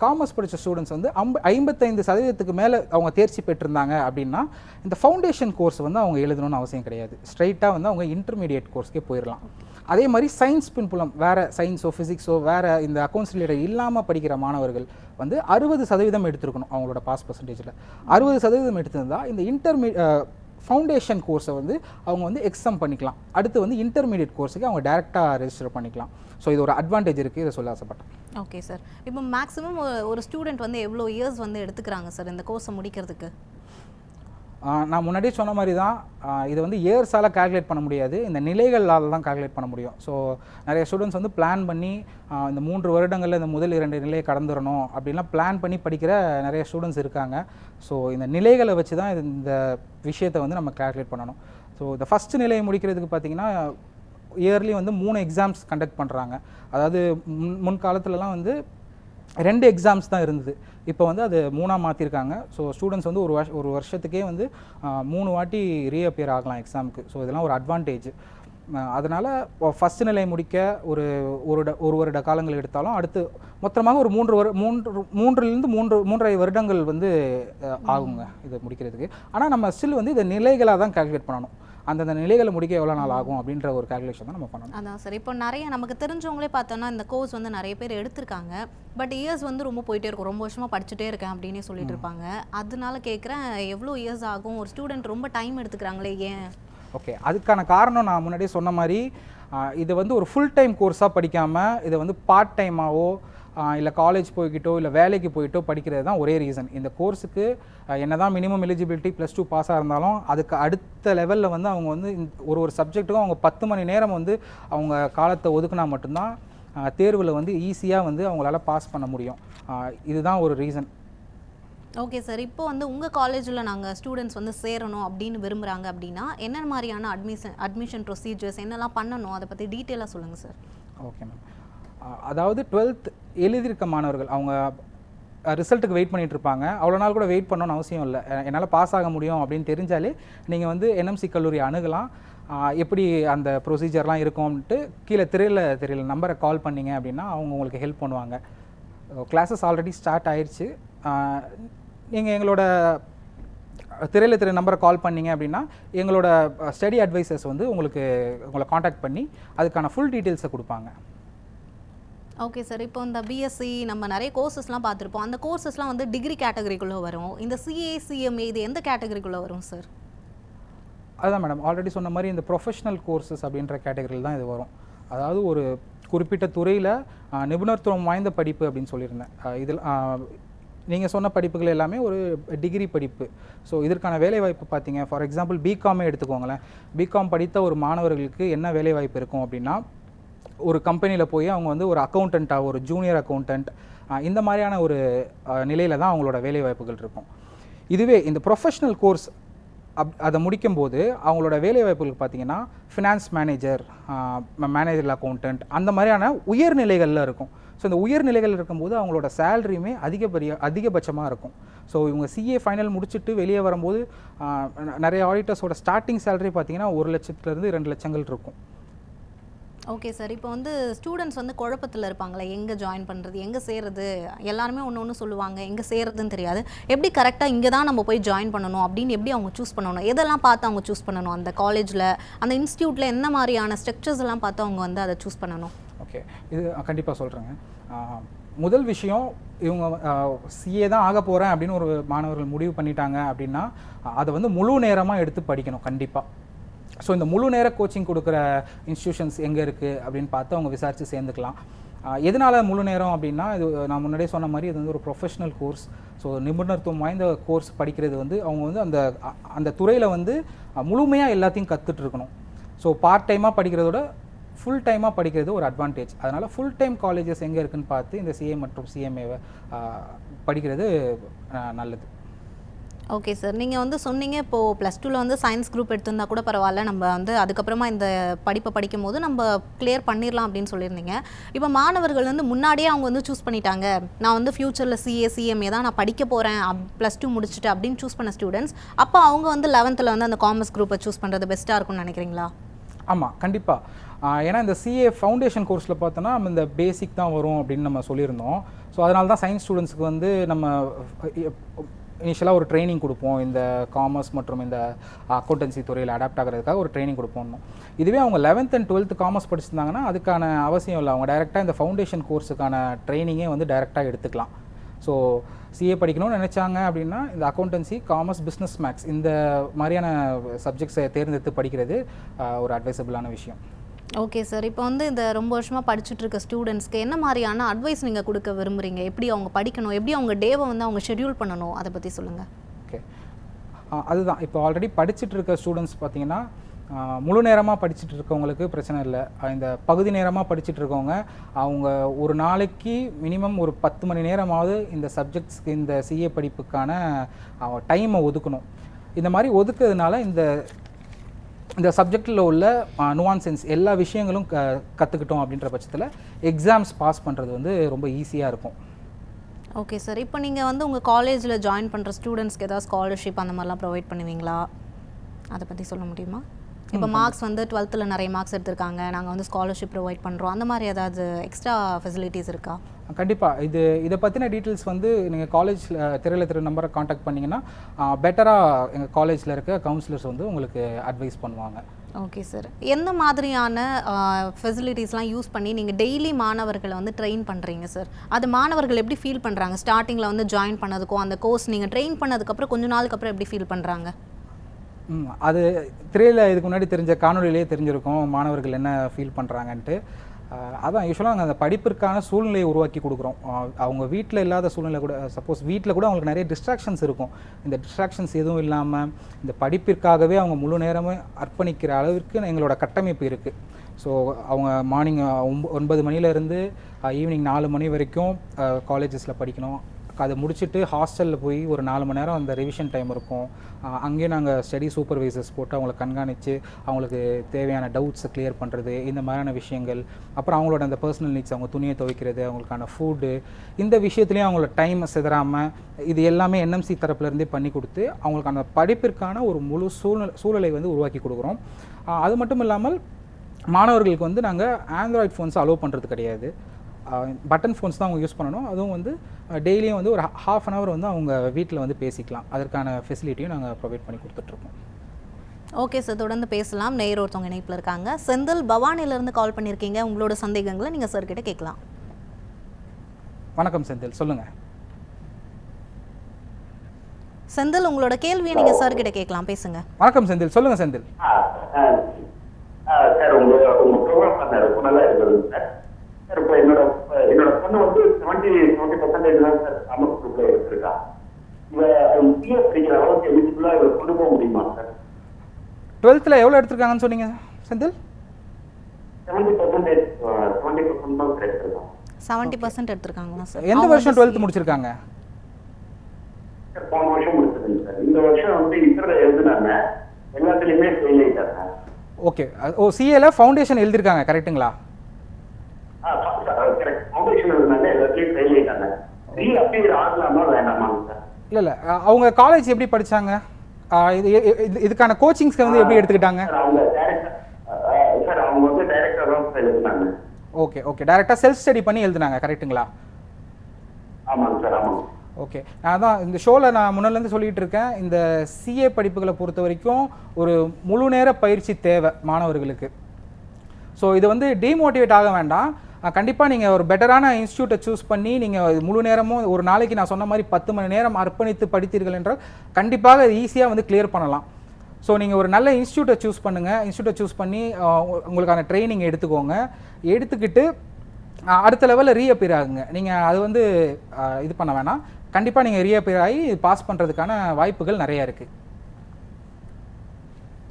காமர்ஸ் படித்த ஸ்டூடெண்ட்ஸ் வந்து 55% மேலே அவங்க தேர்ச்சி பெற்றிருந்தாங்க அப்படின்னா இந்த ஃபவுண்டேஷன் கோர்ஸ் வந்து அவங்க எழுதணும்னு அவசியம் கிடையாது. ஸ்ட்ரைட்டாக வந்து அவங்க இன்டர்மீடியட் கோர்ஸ்க்கே போயிடலாம். அதே மாதிரி சயின்ஸ் பின்புலம், வேறு சயின்ஸோ ஃபிசிக்ஸோ வேறு இந்த அக்கௌண்ட்ஸ் ரிலேட்டட் இல்லாமல் படிக்கிற மாணவர்கள் வந்து 60% எடுத்துருக்கணும். அவங்களோட பாஸ் பர்சன்டேஜில் 60% எடுத்திருந்தால் இந்த ஃபவுண்டேஷன் கோர்ஸை வந்து அவங்க வந்து எக்ஸாம் பண்ணிக்கலாம். அடுத்து வந்து இன்டர்மீடியட் கோர்ஸுக்கு அவங்க டைரெக்டாக ரெஜிஸ்டர் பண்ணிக்கலாம். ஸோ இது ஒரு அட்வான்டேஜ் இருக்குது, இதை சொல்ல ஆசைப்பட்டேன். ஓகே சார், இப்போ மேக்ஸிமம் ஒரு ஸ்டூடெண்ட் வந்து எவ்வளோ இயர்ஸ் வந்து எடுத்துக்கிறாங்க சார் இந்த கோர்ஸை முடிக்கிறதுக்கு? நான் முன்னாடியே சொன்ன மாதிரி தான், இதை வந்து இயர்ஸால் கால்குலேட் பண்ண முடியாது, இந்த நிலைகளால் தான் கால்குலேட் பண்ண முடியும். ஸோ நிறைய ஸ்டூடெண்ட்ஸ் வந்து பிளான் பண்ணி இந்த 3 வருடங்களில் இந்த முதல் 2 நிலையை கடந்துடணும் அப்படின்லாம் பிளான் பண்ணி படிக்கிற நிறைய ஸ்டூடெண்ட்ஸ் இருக்காங்க. ஸோ இந்த நிலைகளை வச்சு தான் இந்த விஷயத்தை வந்து நம்ம கால்குலேட் பண்ணணும். ஸோ இந்த ஃபஸ்ட்டு நிலையை முடிக்கிறதுக்கு பார்த்திங்கன்னா இயர்லி வந்து 3 எக்ஸாம்ஸ் கண்டக்ட் பண்ணுறாங்க. அதாவது முன்காலத்துலலாம் வந்து 2 எக்ஸாம்ஸ் தான் இருந்தது. இப்போ வந்து அது 3ஆக மாற்றிருக்காங்க. ஸோ ஸ்டூடெண்ட்ஸ் வந்து ஒரு வருஷத்துக்கே வந்து 3 வாட்டி ரீஅப்பியர் ஆகலாம் எக்ஸாமுக்கு. ஸோ இதெல்லாம் ஒரு அட்வான்டேஜ். அதனால் ஃபஸ்ட்டு நிலை முடிக்க ஒரு வருட காலங்கள் எடுத்தாலும் அடுத்து மொத்தமாக ஒரு 3 வருடங்கள் வந்து ஆகுங்க இதை முடிக்கிறதுக்கு. ஆனால் நம்ம ஸ்டில் வந்து இதை நிலைகளாக தான் கால்குலேட் பண்ணணும். அந்தந்த நிலைகளை முடிக்க எவ்வளோ நாள் ஆகும் அப்படின்ற ஒரு கால்குலேஷன் தான் நம்ம பண்ணணும். அதான் சார். இப்போ நிறைய நமக்கு தெரிஞ்சவங்களே பார்த்தோன்னா இந்த கோர்ஸ் வந்து நிறைய பேர் எடுத்திருக்காங்க. பட் இயர்ஸ் வந்து ரொம்ப போயிட்டே இருக்கும். ரொம்ப வருஷமாக படிச்சுட்டே இருக்கேன் அப்படின்னே சொல்லிட்டு இருப்பாங்க. அதனால கேட்குறேன், எவ்வளோ இயர்ஸ் ஆகும்? ஒரு ஸ்டூடெண்ட் ரொம்ப டைம் எடுத்துக்கிறாங்களே, ஏன்? ஓகே, அதுக்கான காரணம் நான் முன்னாடியே சொன்ன மாதிரி இது வந்து ஒரு ஃபுல் டைம் கோர்ஸாக படிக்காமல் இதை வந்து பார்ட் டைமாவோ இல்லை காலேஜ் போய்கிட்டோ இல்லை வேலைக்கு போயிட்டோ படிக்கிறது தான் ஒரே ரீசன். இந்த கோர்ஸுக்கு என்ன தான் மினிமம் எலிஜிபிலிட்டி +2 பாஸாக இருந்தாலும் அதுக்கு அடுத்த லெவலில் வந்து அவங்க வந்து ஒரு சப்ஜெக்ட்டுக்கும் அவங்க 10 மணி நேரம் வந்து அவங்க காலத்தை ஒதுக்குனா மட்டும்தான் தேர்வில் வந்து ஈஸியாக வந்து அவங்களால பாஸ் பண்ண முடியும். இதுதான் ஒரு ரீசன். Okay sir. இப்போ வந்து உங்கள் காலேஜில் நாங்கள் ஸ்டூடெண்ட்ஸ் வந்து சேரணும் அப்படின்னு விரும்புகிறாங்க அப்படின்னா என்ன மாதிரியான அட்மிஷன் ப்ரொசீஜர்ஸ் என்னெல்லாம் பண்ணணும், அதை பற்றி டீட்டெயிலாக சொல்லுங்கள் சார். Okay ma'am. அதாவது 12th எழுதியிருக்க மாணவர்கள் அவங்க ரிசல்ட்டுக்கு வெயிட் பண்ணிகிட்டு இருப்பாங்க. அவ்வளோ நாள் கூட வெயிட் பண்ணணும்னு அவசியம் இல்லை. என்னால் பாஸ் ஆக முடியும் அப்படின்னு தெரிஞ்சாலே நீங்கள் வந்து NMC கல்லூரி அணுகலாம். எப்படி அந்த ப்ரொசீஜர்லாம் இருக்கும்ன்ட்டு கீழே தெரியல நம்பரை கால் பண்ணிங்க அப்படின்னா அவங்க உங்களுக்கு ஹெல்ப் பண்ணுவாங்க. கிளாஸஸ் ஆல்ரெடி ஸ்டார்ட் ஆயிடுச்சு. நீங்கள் எங்களோட திரையில நம்பரை கால் பண்ணிங்க அப்படின்னா எங்களோட ஸ்டடி அட்வைசர்ஸ் வந்து உங்களை காண்டாக்ட் பண்ணி அதுக்கான ஃபுல் டீட்டெயில்ஸை கொடுப்பாங்க. Okay sir. இப்போ இந்த பிஎஸ்சி நம்ம நிறைய கோர்சஸ்லாம் பார்த்துருப்போம். அந்த கோர்சஸ்லாம் வந்து டிகிரி கேட்டகரிக்குள்ளே வரும். இந்த CA CMA இது எந்த கேட்டகரிக்குள்ளே வரும் சார்? அதுதான் மேடம், ஆல்ரெடி சொன்ன மாதிரி இந்த ப்ரொஃபஷனல் கோர்சஸ் அப்படின்ற கேட்டகரியில் தான் இது வரும். அதாவது ஒரு குறிப்பிட்ட துறையில் நிபுணத்துவம் வாய்ந்த படிப்பு அப்படின்னு சொல்லியிருந்தேன். இதில் நீங்கள் சொன்ன படிப்புகள் எல்லாமே ஒரு டிகிரி படிப்பு. ஸோ இதற்கான வேலைவாய்ப்பு பார்த்தீங்க, ஃபார் எக்ஸாம்பிள் பிகாமே எடுத்துக்கோங்களேன். பிகாம் படித்த ஒரு மாணவர்களுக்கு என்ன வேலைவாய்ப்பு இருக்கும் அப்படின்னா, ஒரு கம்பெனியில் போய் அவங்க வந்து ஒரு அக்கௌண்டண்ட்டாக, ஒரு ஜூனியர் அக்கௌண்டண்ட், இந்த மாதிரியான ஒரு நிலையில் தான் அவங்களோட வேலைவாய்ப்புகள் இருக்கும். இதுவே இந்த ப்ரொஃபஷ்னல் கோர்ஸ் அதை முடிக்கும்போது அவங்களோட வேலைவாய்ப்புகள் பார்த்திங்கன்னா ஃபினான்ஸ் மேனேஜர், மேனேஜர் அக்கௌண்டண்ட், அந்த மாதிரியான உயர்நிலைகளில் இருக்கும். ஸோ இந்த உயர்நிலைகள் இருக்கும்போது அவங்களோட சேலரியுமே அதிகபட்சமாக இருக்கும். ஸோ இவங்க CA ஃபைனல் முடிச்சுட்டு வெளியே வரும்போது நிறைய ஆடிட்டர்ஸோட ஸ்டார்டிங் சேலரி பார்த்திங்கன்னா 1 லட்சத்துலேருந்து 2 லட்சங்கள் இருக்கும். Okay sir. இப்போ வந்து ஸ்டூடெண்ட்ஸ் வந்து குழப்பத்தில் இருப்பாங்களே, எங்கே ஜாயின் பண்ணுறது, எங்கே சேர்றது, எல்லாருமே ஒன்று சொல்லுவாங்க, எங்கே சேர்றதுன்னு தெரியாது. எப்படி கரெக்டாக இங்கே தான் நம்ம போய் ஜாயின் பண்ணணும் அப்படின்னு எப்படி அவங்க சூஸ் பண்ணணும், எதெல்லாம் பார்த்து அவங்க சூஸ் பண்ணணும், அந்த காலேஜில் அந்த இன்ஸ்டியூட்டில் என்ன மாதிரியான ஸ்ட்ரக்சர்ஸ் எல்லாம் பார்த்து அவங்க வந்து அதை சூஸ் பண்ணணும்? ஓகே, இது கண்டிப்பாக சொல்கிறேங்க. முதல் விஷயம், இவங்க CA தான் ஆக போகிறேன் அப்படின்னு ஒரு மாணவர்கள் முடிவு பண்ணிட்டாங்க அப்படின்னா அதை வந்து முழு நேரமாக எடுத்து படிக்கணும் கண்டிப்பாக. ஸோ இந்த முழு நேர கோச்சிங் கொடுக்குற இன்ஸ்டியூஷன்ஸ் எங்கே இருக்குது அப்படின்னு பார்த்து அவங்க விசாரித்து சேர்ந்துக்கலாம். எதனால் முழு நேரம் அப்படின்னா, இது நான் முன்னாடியே சொன்ன மாதிரி இது வந்து ஒரு ப்ரொஃபஷ்னல் கோர்ஸ். ஸோ நிபுணத்துவம் வாய்ந்த கோர்ஸ் படிக்கிறது வந்து அவங்க வந்து அந்த துறையில் வந்து முழுமையாக எல்லாத்தையும் கற்றுட்ருக்கணும். ஸோ பார்ட் டைமாக படிக்கிறதோட ஃபுல் டைமாக படிக்கிறது ஒரு அட்வான்டேஜ். அதனால் ஃபுல் டைம் காலேஜஸ் எங்கே இருக்குதுன்னு பார்த்து இந்த CA மற்றும் CMAவை படிக்கிறது நல்லது. Okay sir. நீங்கள் வந்து சொன்னீங்க, இப்போது +2ல் வந்து சயின்ஸ் குரூப் எடுத்திருந்தா கூட பரவாயில்ல, நம்ம வந்து அதுக்கப்புறமா இந்த படிப்பை படிக்கும் போது நம்ம கிளியர் பண்ணிடலாம் அப்படின்னு சொல்லியிருந்தீங்க. இப்போ மாணவர்கள் வந்து முன்னாடியே அவங்க வந்து சூஸ் பண்ணிட்டாங்க, நான் வந்து ஃப்யூச்சரில் CA CMA தான் நான் படிக்க போகிறேன், +2 முடிச்சுட்டு அப்படின்னு சூஸ் பண்ண ஸ்டூடெண்ட்ஸ், அப்போ அவங்க வந்து 11th வந்து அந்த காமர்ஸ் குரூப்பை சூஸ் பண்ணுறது பெஸ்ட்டாக இருக்கும்னு நினைக்கிறீங்களா? ஆமாம், கண்டிப்பாக. ஏன்னா இந்த CA ஃபவுண்டேஷன் கோர்ஸில் பார்த்தோன்னா நம்ம இந்த பேசிக் தான் வரும் அப்படின்னு நம்ம சொல்லியிருந்தோம். ஸோ அதனால தான் சயின்ஸ் ஸ்டூடெண்ட்ஸுக்கு வந்து நம்ம இனிஷியலாக ஒரு ட்ரைனிங் கொடுப்போம். இந்த காமர்ஸ் மற்றும் இந்த அக்கௌண்டன்சி துறையில் அடாப்ட் ஆகிறதுக்காக ஒரு ட்ரைனிங் கொடுப்போம். இதுவே அவங்க 11th and 12th காமர்ஸ் படிச்சிருந்தாங்கன்னா அதுக்கான அவசியம் இல்லை. அவங்க டைரெக்டாக இந்த ஃபவுண்டேஷன் கோர்ஸுக்கான ட்ரைனிங்கே வந்து டைரெக்டாக எடுத்துக்கலாம். ஸோ CA படிக்கணும்னு நினச்சாங்க அப்படின்னா இந்த அக்கௌண்டன்சி, காமர்ஸ், பிஸ்னஸ், மேக்ஸ் இந்த மாதிரியான சப்ஜெக்ட்ஸை தேர்ந்தெடுத்து படிக்கிறது ஒரு அட்வைசபிளான விஷயம். Okay sir. இப்போ வந்து இந்த ரொம்ப வருஷமாக படிச்சுட்டு இருக்க ஸ்டூடெண்ட்ஸ்க்கு என்ன மாதிரியான அட்வைஸ் நீங்கள் கொடுக்க விரும்புகிறீங்க? எப்படி அவங்க படிக்கணும், எப்படி அவங்க டேவை வந்து அவங்க ஷெட்யூல் பண்ணணும், அதை பற்றி சொல்லுங்கள். ஓகே, அதுதான் இப்போ ஆல்ரெடி படிச்சுட்டு இருக்க ஸ்டூடெண்ட்ஸ் பார்த்தீங்கன்னா முழு நேரமாக படிச்சுட்டு இருக்கவங்களுக்கு பிரச்சனை இல்லை. இந்த பகுதி நேரமாக படிச்சுட்டு இருக்கவங்க அவங்க ஒரு நாளைக்கு மினிமம் ஒரு 10 மணி நேரமாவது இந்த சப்ஜெக்ட்ஸ்க்கு, இந்த CA படிப்புக்கான டைமை ஒதுக்கணும். இந்த மாதிரி ஒதுக்குறதுனால இந்த சப்ஜெக்டில் உள்ள நுவான்சன்ஸ் எல்லா விஷயங்களும் கற்றுக்கிட்டோம் அப்படின்ற பட்சத்தில் எக்ஸாம்ஸ் பாஸ் பண்ணுறது வந்து ரொம்ப ஈஸியாக இருக்கும். Okay sir. இப்போ நீங்கள் வந்து உங்கள் காலேஜில் ஜாயின் பண்ணுற ஸ்டூடெண்ட்ஸ்க்கு ஏதாவது ஸ்காலர்ஷிப் அந்த மாதிரிலாம் ப்ரொவைட் பண்ணுவீங்களா? அதை பற்றி சொல்ல முடியுமா? இப்போ மார்க்ஸ் வந்து 12th நிறைய மார்க்ஸ் எடுத்திருக்காங்க, நாங்கள் வந்து ஸ்காலர்ஷிப் ப்ரொவைட் பண்ணுறோம், அந்த மாதிரி ஏதாவது எக்ஸ்ட்ரா ஃபெசிலிட்டிஸ் இருக்கா? கண்டிப்பாக இதை பற்றின டீட்டெயில்ஸ் வந்து நீங்கள் காலேஜில் திரையில நம்பரை காண்டாக்ட் பண்ணிங்கன்னா பெட்டராக எங்கள் காலேஜில் இருக்க கவுன்சிலர்ஸ் வந்து உங்களுக்கு அட்வைஸ் பண்ணுவாங்க. Okay sir. எந்த மாதிரியான ஃபெசிலிட்டிஸ்லாம் யூஸ் பண்ணி நீங்கள் டெய்லி மாணவர்களை வந்து ட்ரெயின் பண்ணுறீங்க சார்? அது மாணவர்கள் எப்படி ஃபீல் பண்ணுறாங்க? ஸ்டார்டிங்கில் வந்து ஜாயின் பண்ணதுக்கும் அந்த கோர்ஸ் நீங்கள் ட்ரெயின் பண்ணதுக்கப்புறம் கொஞ்ச நாளுக்கு அப்புறம் எப்படி ஃபீல் பண்ணுறாங்க? அது திரையில் இதுக்கு முன்னாடி தெரிஞ்ச காணொலியிலே தெரிஞ்சிருக்கும் மாணவர்கள் என்ன ஃபீல் பண்ணுறாங்கன்ட்டு. அதான் யூஸ்வலாக நாங்கள் அந்த படிப்பிற்கான சூழ்நிலையை உருவாக்கி கொடுக்குறோம். அவங்க வீட்டில் இல்லாத சூழ்நிலை கூட, சப்போஸ் வீட்டில் கூட அவங்களுக்கு நிறைய டிஸ்ட்ராக்ஷன்ஸ் இருக்கும். இந்த டிஸ்ட்ராக்ஷன்ஸ் எதுவும் இல்லாமல் இந்த படிப்பிற்காகவே அவங்க முழு நேரமே அர்ப்பணிக்கிற அளவிற்கு எங்களோட கட்டமைப்பு இருக்குது. ஸோ அவங்க மார்னிங் 9 மணிலேருந்து ஈவினிங் 4 மணி வரைக்கும் காலேஜஸில் படிக்கணும். அதை முடிச்சுட்டு ஹாஸ்டலில் போய் ஒரு 4 மணி நேரம் அந்த ரிவிஷன் டைம் இருக்கும். அங்கேயே நாங்கள் ஸ்டடி சூப்பர்வைசர்ஸ் போட்டு அவங்களை கண்காணித்து அவங்களுக்கு தேவையான டவுட்ஸை கிளியர் பண்ணுறது, இந்த மாதிரியான விஷயங்கள். அப்புறம் அவங்களோட அந்த பர்சனல் நீட்ஸ், அவங்க துணியை துவைக்கிறது, அவங்களுக்கான ஃபுட்டு, இந்த விஷயத்துலேயும் அவங்களோட டைமை சிதறாமல் இது எல்லாமே என்எம்சி தரப்புலேருந்தே பண்ணி கொடுத்து அவங்களுக்கு அந்த படிப்பிற்கான ஒரு முழு சூழலை வந்து உருவாக்கி கொடுக்குறோம். அது மட்டும் இல்லாமல் மாணவர்களுக்கு வந்து நாங்கள் ஆண்ட்ராய்ட் ஃபோன்ஸ் அலோவ் பண்ணுறது கிடையாது. பட்டன் ஃபோன்ஸ் தான் அவங்க யூஸ் பண்ணணும். அதுவும் வந்து டெய்லியும் வந்து ஒரு ½ அன் ஹவர் வந்து அவங்க வீட்டில் வந்து பேசிக்கலாம். அதற்கான ஃபெசிலிட்டியும் நாங்கள் ப்ரொவைட் பண்ணி கொடுத்துட்ருக்கோம். ஓகே சார், தொடர்ந்து பேசலாம். நேயர் ஒருத்தவங்க இணைப்பில் இருக்காங்க. செந்தில் பவானிலேருந்து கால் பண்ணியிருக்கீங்க. உங்களோட சந்தேகங்களை நீங்கள் சார் கிட்ட கேட்கலாம். வணக்கம் செந்தில், சொல்லுங்கள். செந்தில், உங்களோட கேள்வியை நீங்கள் சார் கிட்ட கேட்கலாம், பேசுங்க. வணக்கம் செந்தில், சொல்லுங்கள் செந்தில். சார் உங்க ப்ரோக்ராம் பண்ண ரொம்ப நல்லா இருக்குது சார். சார் இப்போ என்னோட பொண்ணு வந்து 70% தான் சார் காமர்ஸ் குரூப்ல எடுத்திருக்கா. இவ சிஏ படிக்கிற அளவுக்கு எலிஜிபிளா இவ கொண்டு போக முடியுமா சார்? 12th எவ்வளோ எடுத்திருக்காங்கன்னு சொன்னீங்க செந்தில்? 70% தான் எடுத்திருக்காங்க. 70% எடுத்திருக்காங்களா சார்? எந்த வருஷம் 12th முடிச்சிருக்காங்க? சார் போன வருஷம் முடிச்சதுங்க சார். இந்த வருஷம் வந்து இன்டர்ல எழுதுனாங்க, எல்லாத்துலயுமே ஃபெயில் ஆயிட்டாங்க. ஓகே. சிஏல ஃபவுண்டேஷன் எழுதிருக்காங்க, கரெக்ட்டுங்களா? கரெக்ட். ஃபவுண்டேஷன் எழுதுனாங்க, எல்லாத்துலயும் ஃபெயில் ஆயிட்டாங்க. ரீஅப்பியர் ஆகலாமா வேண்டாமாங்க சார்? இல்லை அவங்க காலேஜ் எப்படி படித்தாங்க? இதுக்கான கோச்சிங்ஸ்க்கு வந்து எப்படி எடுத்துக்கிட்டாங்க? அவங்க வந்து டைரக்டா தான் எழுதுனாங்க. ஓகே டைரக்டாக செல்ஃப் ஸ்டடி பண்ணி எழுதுனாங்க, கரெக்ட்டுங்களா? ஆமாங்க சார், ஆமாங்க. ஓகே. நான் தான் இந்த ஷோவில் நான் முன்னிலேருந்து சொல்லிகிட்டு இருக்கேன், இந்த சிஏ படிப்புகளை பொறுத்த வரைக்கும் ஒரு முழு நேர பயிற்சி தேவை மாணவர்களுக்கு. ஸோ இது வந்து டிமோட்டிவேட் ஆக வேண்டாம். கண்டிப்பாக நீங்கள் ஒரு பெட்டரான இன்ஸ்டியூட்டை சூஸ் பண்ணி நீங்கள் முழு நேரமும் ஒரு நாளைக்கு நான் சொன்ன மாதிரி 10 மணி நேரம் அர்ப்பணித்து படித்தீர்கள் என்றால் கண்டிப்பாக ஈஸியாக வந்து கிளியர் பண்ணலாம். ஸோ நீங்கள் ஒரு நல்ல இன்ஸ்டியூட்டை சூஸ் பண்ணுங்கள். இன்ஸ்டியூட்டை சூஸ் பண்ணி உங்களுக்கான ட்ரைனிங் எடுத்துக்கோங்க. எடுத்துக்கிட்டு அடுத்த லெவலில் ரீஅப்பியர் ஆகுங்க. நீங்கள் அது வந்து இது பண்ண வேணாம். கண்டிப்பாக நீங்கள் ரீஅப்பியர் ஆகி பாஸ் பண்ணுறதுக்கான வாய்ப்புகள் நிறையா இருக்குது.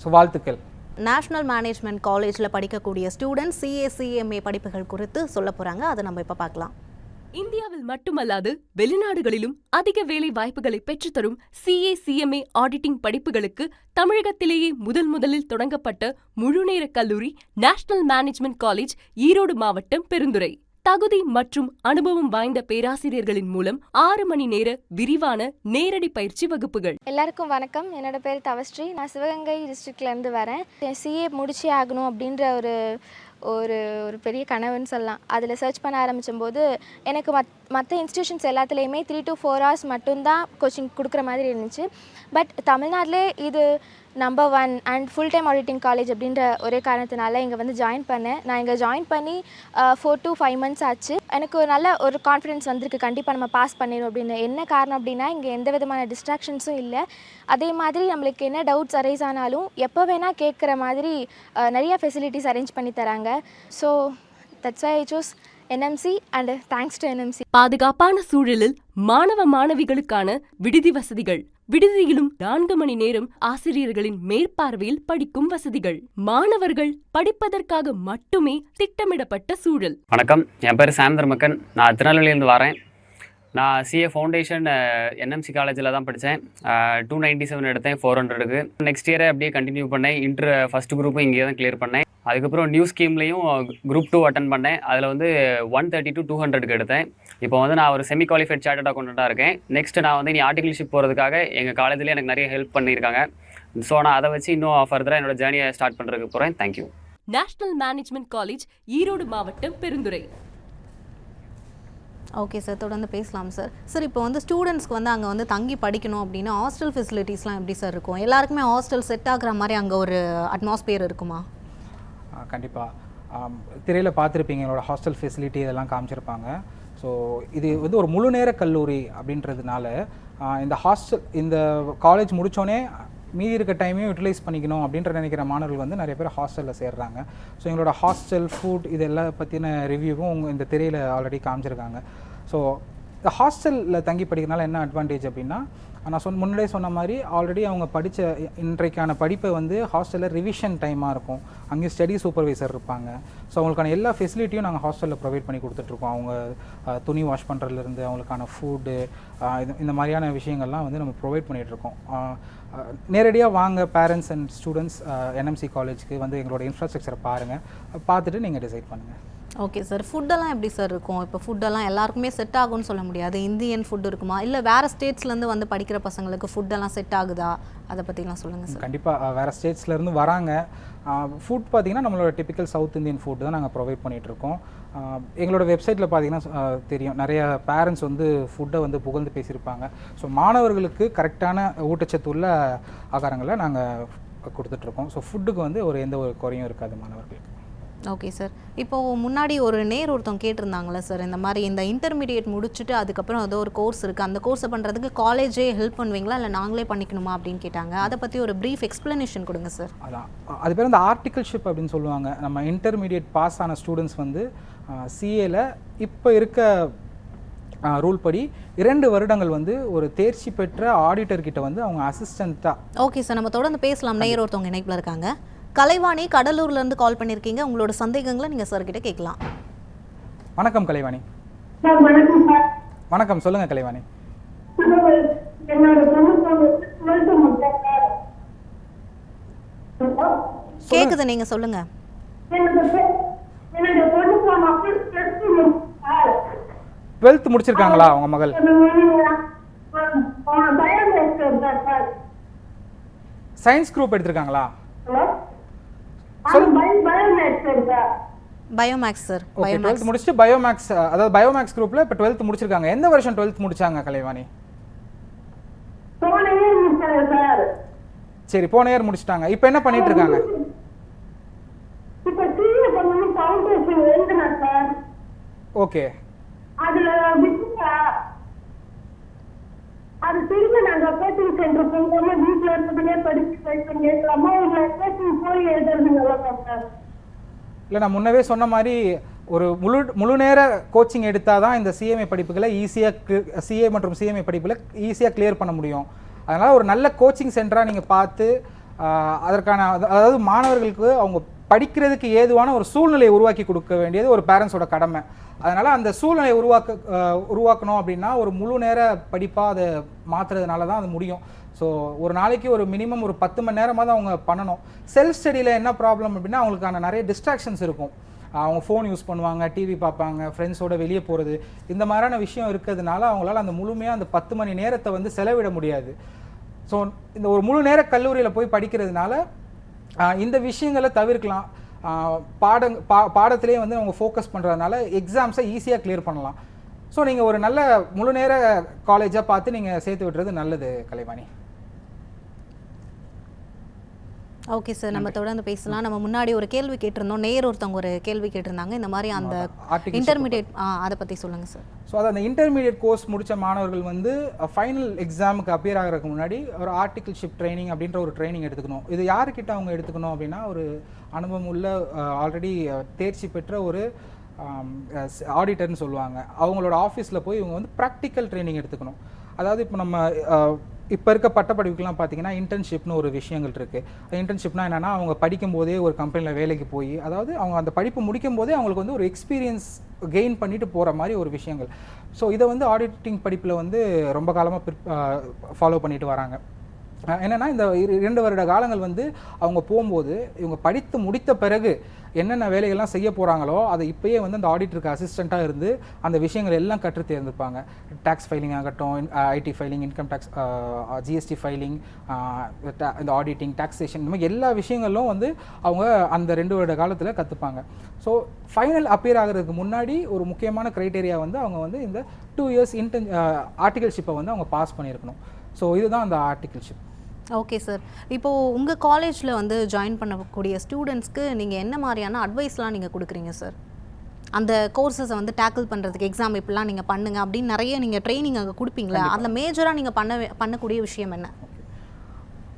ஸோ வாழ்த்துக்கள். நேஷனல் மேனேஜ்மெண்ட் காலேஜில் படிக்கக்கூடிய ஸ்டூடெண்ட்ஸ் CA/CMA படிப்புகள் குறித்து சொல்ல போகிறாங்க. அதை நம்ம இப்போ பார்க்கலாம். இந்தியாவில் மட்டுமல்லாது வெளிநாடுகளிலும் அதிக வேலை வாய்ப்புகளை பெற்றுத்தரும் CA/CMA ஆடிட்டிங் படிப்புகளுக்கு தமிழகத்திலேயே முதலில் தொடங்கப்பட்ட முழுநேர கல்லூரி நேஷனல் மேனேஜ்மெண்ட் காலேஜ், ஈரோடு மாவட்டம் பெருந்துறை. தகுதி மற்றும் அனுபவம் வாய்ந்த பேராசிரியர்களின் மூலம் 6 மணி நேர விரிவான நேரடி பயிற்சி வகுப்புகள். எல்லாருக்கும் வணக்கம். என்னோட பேர் தவஸ்ரீ. நான் சிவகங்கை டிஸ்ட்ரிக்ட்லேருந்து வரேன். CA முடிச்சே ஆகணும் அப்படின்ற ஒரு ஒரு ஒரு பெரிய கனவுன்னு சொல்லலாம். அதில் சர்ச் பண்ண ஆரம்பித்தபோது எனக்கு மற்ற இன்ஸ்டியூஷன்ஸ் எல்லாத்துலேயுமே 3 to 4 hours மட்டும்தான் கோச்சிங் கொடுக்குற மாதிரி இருந்துச்சு. பட் தமிழ்நாட்டிலே இது number 1 and full time auditing college அப்படின்ற ஒரே காரணத்தினால இங்கே வந்து ஜாயின் பண்ணேன். நான் இங்கே ஜாயின் பண்ணி 4 to 5 months ஆச்சு. எனக்கு ஒரு நல்ல ஒரு கான்ஃபிடென்ஸ் வந்திருக்கு, கண்டிப்பாக நம்ம பாஸ் பண்ணிடும் அப்படின்னு. என்ன காரணம் அப்படின்னா, இங்கே எந்த விதமான டிஸ்ட்ராக்ஷன்ஸும் இல்லை. அதே மாதிரி நம்மளுக்கு என்ன டவுட்ஸ் அரைஸ் ஆனாலும் எப்போ வேணால் கேட்குற மாதிரி நிறைய ஃபெசிலிட்டிஸ் அரேஞ்ச் பண்ணி தராங்க. So that's why I choose NMC and thanks to NMC. பாதுகாப்பான சூழலில் மாணவிகளுக்கான விடுதி வசதிகள். விடுதியிலும் 4 மணி நேரம் ஆசிரியர்களின் மேற்பார்வையில் படிக்கும் வசதிகள். மாணவர்கள் படிப்பதற்காக மட்டுமே திட்டமிடப்பட்ட சூழல். வணக்கம், என் பேர் சாம் தர்மக்கன். நான் திருநெல்வேலியிலேருந்து வரேன். நான் CA ஃபவுண்டேஷன் NMC காலேஜில் தான் படித்தேன். 297 எடுத்தேன் 400க்கு. நெக்ஸ்ட் இயரை அப்படியே கண்டினியூ பண்ணேன். ஃபஸ்ட் குரூப்பும் இங்கே தான் கிளியர் பண்ணேன். அதுக்கப்புறம் நியூ ஸ்கீம்லேயும் குரூப் 2 அட்டன் பண்ணேன். அதில் வந்து 130 to 200க்கு எடுத்தேன். இப்போ வந்து நான் ஒரு செமி குவாலிஃபைட் சார்ட்டர்ட் அக்கௌண்டண்ட்டாக இருக்கேன். நெக்ஸ்ட் நான் வந்து இனி ஆர்டிகல்ஷிப் போகிறதுக்காக எங்கள் காலேஜில் எனக்கு நிறைய ஹெல்ப் பண்ணியிருக்காங்க. ஸோ நான் அதை வச்சு இன்னும் ஃபர்தராக என்னோட ஜேர்னியை ஸ்டார்ட் பண்ணுறதுக்கு போகிறேன். Thank you. National management college, Erode மாவட்டம் பெருந்துறை. ஓகே சார், தொடர்ந்து பேசலாம் சார். சார், இப்போ வந்து ஸ்டூடெண்ட்ஸ்க்கு வந்து அங்கே வந்து தங்கி படிக்கணும் அப்படின்னா ஹாஸ்டல் ஃபெசிலிட்டிஸ்லாம் எப்படி சார் இருக்கும்? எல்லாருக்குமே ஹாஸ்டல் செட் ஆகுற மாதிரி அங்கே ஒரு அட்மாஸ்பியர் இருக்குமா? கண்டிப்பாக திரையில் பார்த்துருப்பீங்க, எங்களோட ஹாஸ்டல் ஃபெசிலிட்டி இதெல்லாம் காமிச்சிருப்பாங்க. ஸோ இது வந்து ஒரு முழு நேர கல்லூரி அப்படின்றதுனால இந்த காலேஜ் முடித்தோடனே மீதி இருக்க டைமையும் யூட்டிலைஸ் பண்ணிக்கணும் அப்படின்ற நினைக்கிற மாணவர்கள் வந்து நிறைய பேர் ஹாஸ்டலில் சேர்றாங்க. ஸோ எங்களோட ஹாஸ்டல் ஃபுட் இதெல்லாம் பற்றின ரிவ்யூவும் இந்த திரையில் ஆல்ரெடி காமிச்சிருக்காங்க. ஸோ இந்த ஹாஸ்டலில் தங்கி படிக்கிறதுனால என்ன அட்வான்டேஜ் அப்படின்னா, நான் முன்னாடியே சொன்ன மாதிரி ஆல்ரெடி அவங்க படித்த இன்றைக்கான படிப்பை வந்து ஹாஸ்டலில் ரிவிஷன் டைமாக இருக்கும். அங்கேயும் ஸ்டடி சூப்பர்வைசர் இருப்பாங்க. ஸோ அவங்களுக்கான எல்லா ஃபெசிலிட்டியும் நாங்கள் ஹாஸ்டலில் ப்ரொவைட் பண்ணி கொடுத்துட்ருக்கோம். அவங்க துணி வாஷ் பண்ணுறதுலேருந்து அவங்களுக்கான ஃபுட்டு இந்த மாதிரியான விஷயங்கள்லாம் வந்து நம்ம ப்ரொவைட் பண்ணிகிட்ருக்கோம். நேரடியாக வாங்க பேரண்ட்ஸ் அண்ட் ஸ்டூடெண்ட்ஸ் என்எம்சி காலேஜுக்கு வந்து எங்களோட இன்ஃப்ராஸ்ட்ரக்சரை பாருங்கள், பார்த்துட்டு நீங்கள் டிசைட் பண்ணுங்கள். ஓகே சார், ஃபுட்டெல்லாம் எப்படி சார் இருக்கும்? இப்போ ஃபுட்டெல்லாம் எல்லாருக்குமே செட் ஆகும்னு சொல்ல முடியாது. இந்தியன் ஃபுட் இருக்குமா, இல்லை வேறு ஸ்டேட்ஸ்லேருந்து வந்து படிக்கிற பசங்களுக்கு ஃபுட்டெல்லாம் செட் ஆகுதா? அதை பற்றிலாம் சொல்லுங்கள் சார். கண்டிப்பாக வேறு ஸ்டேட்ஸ்லேருந்து வராங்க. ஃபுட் பார்த்திங்கன்னா நம்மளோட டிப்பிக்கல் சவுத் இந்தியன் ஃபுட் தான் நாங்கள் ப்ரொவைட் பண்ணிகிட்ருக்கோம். எங்களோட வெப்சைட்டில் பார்த்திங்கன்னா தெரியும், நிறைய பேரண்ட்ஸ் வந்து ஃபுட்டை வந்து புகழ்ந்து பேசியிருப்பாங்க. ஸோ மாணவர்களுக்கு கரெக்டான ஊட்டச்சத்து உள்ள ஆகாரங்களை நாங்கள் கொடுத்துட்ருக்கோம். ஸோ ஃபுட்டுக்கு வந்து எந்த ஒரு குறையும் இருக்காது மாணவர்களுக்கு. ஓகே சார், இப்போது முன்னாடி ஒருத்தவங்க கேட்டிருந்தாங்களே சார், இந்த மாதிரி இந்த இன்டர்மீடியேட் முடிச்சுட்டு அதுக்கப்புறம் ஏதோ ஒரு கோர்ஸ் இருக்குது, அந்த கோர்ஸை பண்ணுறதுக்கு காலேஜே ஹெல்ப் பண்ணுவீங்களா இல்லை நாங்களே பண்ணிக்கணுமா அப்படின்னு கேட்டாங்க. அதை பற்றி ஒரு ப்ரீஃப் எக்ஸ்ப்ளனேஷன் கொடுங்க சார். அதான் அது பேர் அந்த ஆர்டிகல்ஷிப் அப்படின்னு சொல்லுவாங்க. நம்ம இன்டர்மீடியேட் பாஸ் ஆன ஸ்டூடெண்ட்ஸ் வந்து சிஏல இப்போ இருக்க ரூல் படி 2 வருடங்கள் வந்து ஒரு தேர்ச்சி பெற்ற ஆடிட்டர்கிட்ட வந்து அவங்க அசிஸ்டண்ட்டாக. ஓகே சார், நம்ம தொடர்ந்து பேசலாம். ஒருத்தவங்க இணைப்பில் இருக்காங்க. கலைவாணி, கடலூர்லேருந்து கால் பண்ணியிருக்கீங்க. உங்களோட சந்தேகங்களை நீங்கள் சார்கிட்ட கேட்கலாம். வணக்கம் கலைவாணி. வணக்கம் சார். வணக்கம், சொல்லுங்கள் கலைவாணி. கேட்குது, நீங்கள் சொல்லுங்கள். 12th முடிச்சிருக்காங்களா உங்க மகள்? சயின்ஸ் குரூப் எடுத்திருக்காங்களா? Bio maths sir. ஓகே, 12th முடிச்சிட்டு பயோமேக்ஸ், அதாவது பயோமேக்ஸ் குரூப்ல இப்போ 12th முடிச்சிருக்காங்க. எந்த வருஷம் 12th முடிச்சாங்க கலைவாணி? சரி, போன இயர் முடிச்சிட்டாங்க. இப்போ என்ன பண்ணிட்டு இருக்காங்க? ஓகே, அதுல அது திரும்ப நாங்க கோச்சிங் சென்டர் போகாம வீட்டுல இருந்ததுலயே படிச்சு ட்ரை பண்ணி எழுதலாமா இல்ல கோச்சிங் போய் எழுதுறதுங்களா சார்? இல்லை, நான் முன்னவே சொன்ன மாதிரி ஒரு முழு நேர கோச்சிங் எடுத்தால் தான் இந்த சிஎம்ஏ படிப்புகளை ஈஸியாக சிஏ மற்றும் சிஎம்ஏ படிப்புகளை ஈஸியாக கிளியர் பண்ண முடியும். அதனால் ஒரு நல்ல கோச்சிங் சென்டராக நீங்கள் பார்த்து அதற்கான அதாவது மாணவர்களுக்கு அவங்க படிக்கிறதுக்கு ஏதுவான ஒரு சூழ்நிலையை உருவாக்கி கொடுக்க வேண்டியது ஒரு பேரண்ட்ஸோட கடமை. அதனால் அந்த சூழ்நிலையை உருவாக்கணும் அப்படின்னா ஒரு முழு நேர படிப்பாக அதை மாற்றுறதுனால தான் அது முடியும். ஸோ ஒரு நாளைக்கு ஒரு மினிமம் ஒரு 10 மணி நேரமாக தான் அவங்க பண்ணணும். செல்ஃப் ஸ்டடியில் என்ன ப்ராப்ளம் அப்படின்னா அவங்களுக்கான நிறைய டிஸ்ட்ராக்ஷன்ஸ் இருக்கும். அவங்க ஃபோன் யூஸ் பண்ணுவாங்க, டிவி பார்ப்பாங்க, ஃப்ரெண்ட்ஸோடு வெளியே போகிறது, இந்த மாதிரியான விஷயம் இருக்கிறதுனால அவங்களால அந்த முழுமையாக அந்த 10 மணி நேரத்தை வந்து செலவிட முடியாது. ஸோ இந்த ஒரு முழு நேர கல்லூரியில் போய் படிக்கிறதுனால இந்த விஷயங்களை தவிர்க்கலாம். பாடத்திலே வந்து அவங்க ஃபோக்கஸ் பண்ணுறதுனால எக்ஸாம்ஸை ஈஸியாக கிளியர் பண்ணலாம். ஸோ நீங்கள் ஒரு நல்ல முழு நேர காலேஜாக பார்த்து நீங்கள் சேர்த்து விட்டுறது நல்லது கலைவாணி. ஓகே சார், நம்ம தொடர்ந்து பேசலாம். நம்ம முன்னாடி ஒரு கேள்வி கேட்டிருந்தோம், ஒருத்தவங்க ஒரு கேள்வி கேட்டிருந்தாங்க, இந்த மாதிரி அந்த இன்டர்மீடியேட் அதை பற்றி சொல்லுங்கள் சார். ஸோ அது அந்த இன்டர்மீடியேட் கோர்ஸ் முடித்த மாணவர்கள் வந்து ஃபைனல் எக்ஸாமுக்கு அப்பியர் ஆகிறதுக்கு முன்னாடி ஒரு ஆர்டிகல்ஷிப் ட்ரைனிங் அப்படின்ற ஒரு ட்ரைனிங் எடுத்துக்கணும். இது யாருக்கிட்ட அவங்க எடுத்துக்கணும் அப்படின்னா ஒரு அனுபவம் உள்ள ஆல்ரெடி தேர்ச்சி பெற்ற ஒரு ஆடிட்டர்னு சொல்லுவாங்க. அவங்களோட ஆஃபீஸில் போய் இவங்க வந்து ப்ராக்டிக்கல் ட்ரைனிங் எடுத்துக்கணும். அதாவது இப்போ நம்ம இப்போ இருக்க பட்டப்படிப்புக்கெலாம் பார்த்தீங்கன்னா இன்டர்ன்ஷிப்னு ஒரு விஷயங்கள் இருக்குது. இன்டர்ன்ஷிப்னா என்னென்னா அவங்க படிக்கும் போதே ஒரு கம்பெனியில் வேலைக்கு போய், அதாவது அவங்க அந்த படிப்பு முடிக்கும் போதே அவங்களுக்கு வந்து ஒரு எக்ஸ்பீரியன்ஸ் கெயின் பண்ணிட்டு போகிற மாதிரி ஒரு விஷயங்கள். ஸோ இதை வந்து ஆடிட்டிங் படிப்பில் வந்து ரொம்ப காலமாக ஃபாலோ பண்ணிட்டு வராங்க. என்னென்னா இந்த 2 வருட காலங்கள் வந்து அவங்க போகும்போது இவங்க படித்து முடித்த பிறகு என்னென்ன வேலைகள்லாம் செய்ய போகிறாங்களோ அதை இப்போயே வந்து அந்த ஆடிட்டருக்கு அசிஸ்டண்ட்டாக இருந்து அந்த விஷயங்கள் எல்லாம் கற்று தேர்ந்துப்பாங்க. டேக்ஸ் ஃபைலிங் ஆகட்டும், IT filing, income tax, GST filing, இந்த ஆடிட்டிங், டாக்ஸேஷன், இந்த மாதிரி எல்லா விஷயங்களும் வந்து அவங்க அந்த 2 வருட காலத்தில் கற்றுப்பாங்க. ஸோ ஃபைனல் அப்பியர் ஆகிறதுக்கு முன்னாடி ஒரு முக்கியமான க்ரைட்டேரியா வந்து அவங்க வந்து இந்த 2 இயர்ஸ் ஆர்டிகல்ஷிப்பை வந்து அவங்க பாஸ் பண்ணியிருக்கணும். ஸோ இதுதான் அந்த ஆர்டிகல்ஷிப். Okay sir. இப்போது உங்கள் காலேஜில் வந்து ஜாயின் பண்ணக்கூடிய ஸ்டூடெண்ட்ஸ்க்கு நீங்கள் என்ன மாதிரியான அட்வைஸ்லாம் நீங்கள் கொடுக்குறீங்க சார்? அந்த கோர்சஸை வந்து டேக்கிள் பண்ணுறதுக்கு எக்ஸாம் இப்படிலாம் நீங்கள் பண்ணுங்க அப்படின்னு நிறைய நீங்கள் ட்ரைனிங் அங்கே கொடுப்பீங்களா? அதில் மேஜராக நீங்கள் பண்ணக்கூடிய விஷயம் என்ன?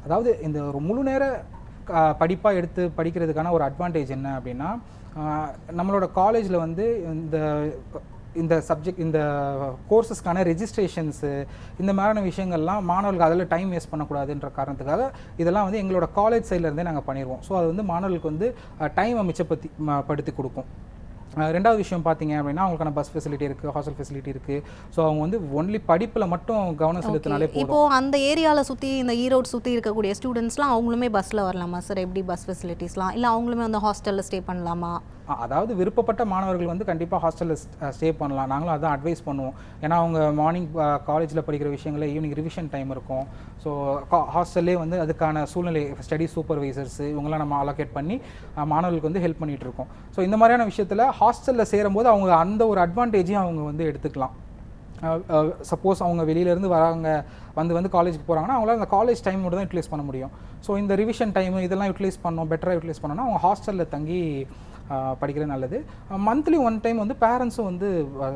அதாவது இந்த ஒரு முழு நேர படிப்பாக எடுத்து படிக்கிறதுக்கான ஒரு அட்வான்டேஜ் என்ன அப்படின்னா, நம்மளோட காலேஜில் வந்து இந்த சப்ஜெக்ட், இந்த கோர்சஸ்க்கான ரெஜிஸ்ட்ரேஷன்ஸு, இந்த மாதிரியான விஷயங்கள்லாம் மாணவர்களுக்கு அதில் டைம் வேஸ்ட் பண்ணக்கூடாதுன்ற காரணத்துக்காக இதெல்லாம் வந்து எங்களோட காலேஜ் சைட்லேருந்தே நாங்கள் பண்ணிடுவோம். ஸோ அது வந்து மாணவர்களுக்கு வந்து டைமை மிச்சப்படுத்தி கொடுக்கும். ரெண்டாவது விஷயம் பார்த்தீங்க அப்படின்னா, அவங்களுக்கான பஸ் ஃபெசிலிட்டி இருக்குது, ஹாஸ்டல் ஃபெசிலிட்டி இருக்குது. ஸோ அவங்க வந்து ஒன்லி படிப்பில் மட்டும் கவனம் செலுத்தினாலே போதும். இப்போது அந்த ஏரியாவில் சுற்றி, இந்த ஈரோடு சுற்றி இருக்கக்கூடிய ஸ்டூடெண்ட்ஸ்லாம் அவங்களுமே பஸ்ஸில் வரலாமா சார்? எப்படி பஸ் ஃபெசிலிட்டிஸ்லாம், இல்லை அவங்களுமே வந்து ஹாஸ்டலில் ஸ்டே பண்ணலாமா? அதாவது விருப்பப்பட்ட மாணவர்கள் வந்து கண்டிப்பாக ஹாஸ்டலில் ஸ்டே பண்ணலாம். நாங்களும் அதான் அட்வைஸ் பண்ணுவோம். ஏன்னா அவங்க மார்னிங் காலேஜில் படிக்கிற விஷயங்களை ஈவினிங் ரிவிஷன் டைம் இருக்கும். ஸோ ஹாஸ்டல்லே வந்து அதுக்கான சூழ்நிலை, ஸ்டடி சூப்பர்வைசர்ஸு இவங்களாம் நம்ம அலோகேட் பண்ணி மாணவர்களுக்கு வந்து ஹெல்ப் பண்ணிகிட்டு இருக்கோம். ஸோ இந்த மாதிரியான விஷயத்தில் ஹாஸ்டலில் சேரும்போது அவங்க அந்த ஒரு அட்வான்டேஜையும் அவங்க வந்து எடுத்துக்கலாம். சப்போஸ் அவங்க வெளியிலேருந்து வராங்க, வந்து காலேஜுக்கு போகிறாங்கன்னா அவங்களால அந்த காலேஜ் டைம் மட்டும் தான் யூட்டிலைஸ் பண்ண முடியும். ஸோ இந்த ரிவிஷன் டைமு இதெல்லாம் யூட்டிலைஸ் பண்ணோம், பெட்டராக யூட்டிலைஸ் பண்ணோன்னா அவங்க ஹாஸ்டலில் தங்கி படிக்கிறது நல்லது. மந்த்லி 1 டைம் வந்து பேரண்ட்ஸும் வந்து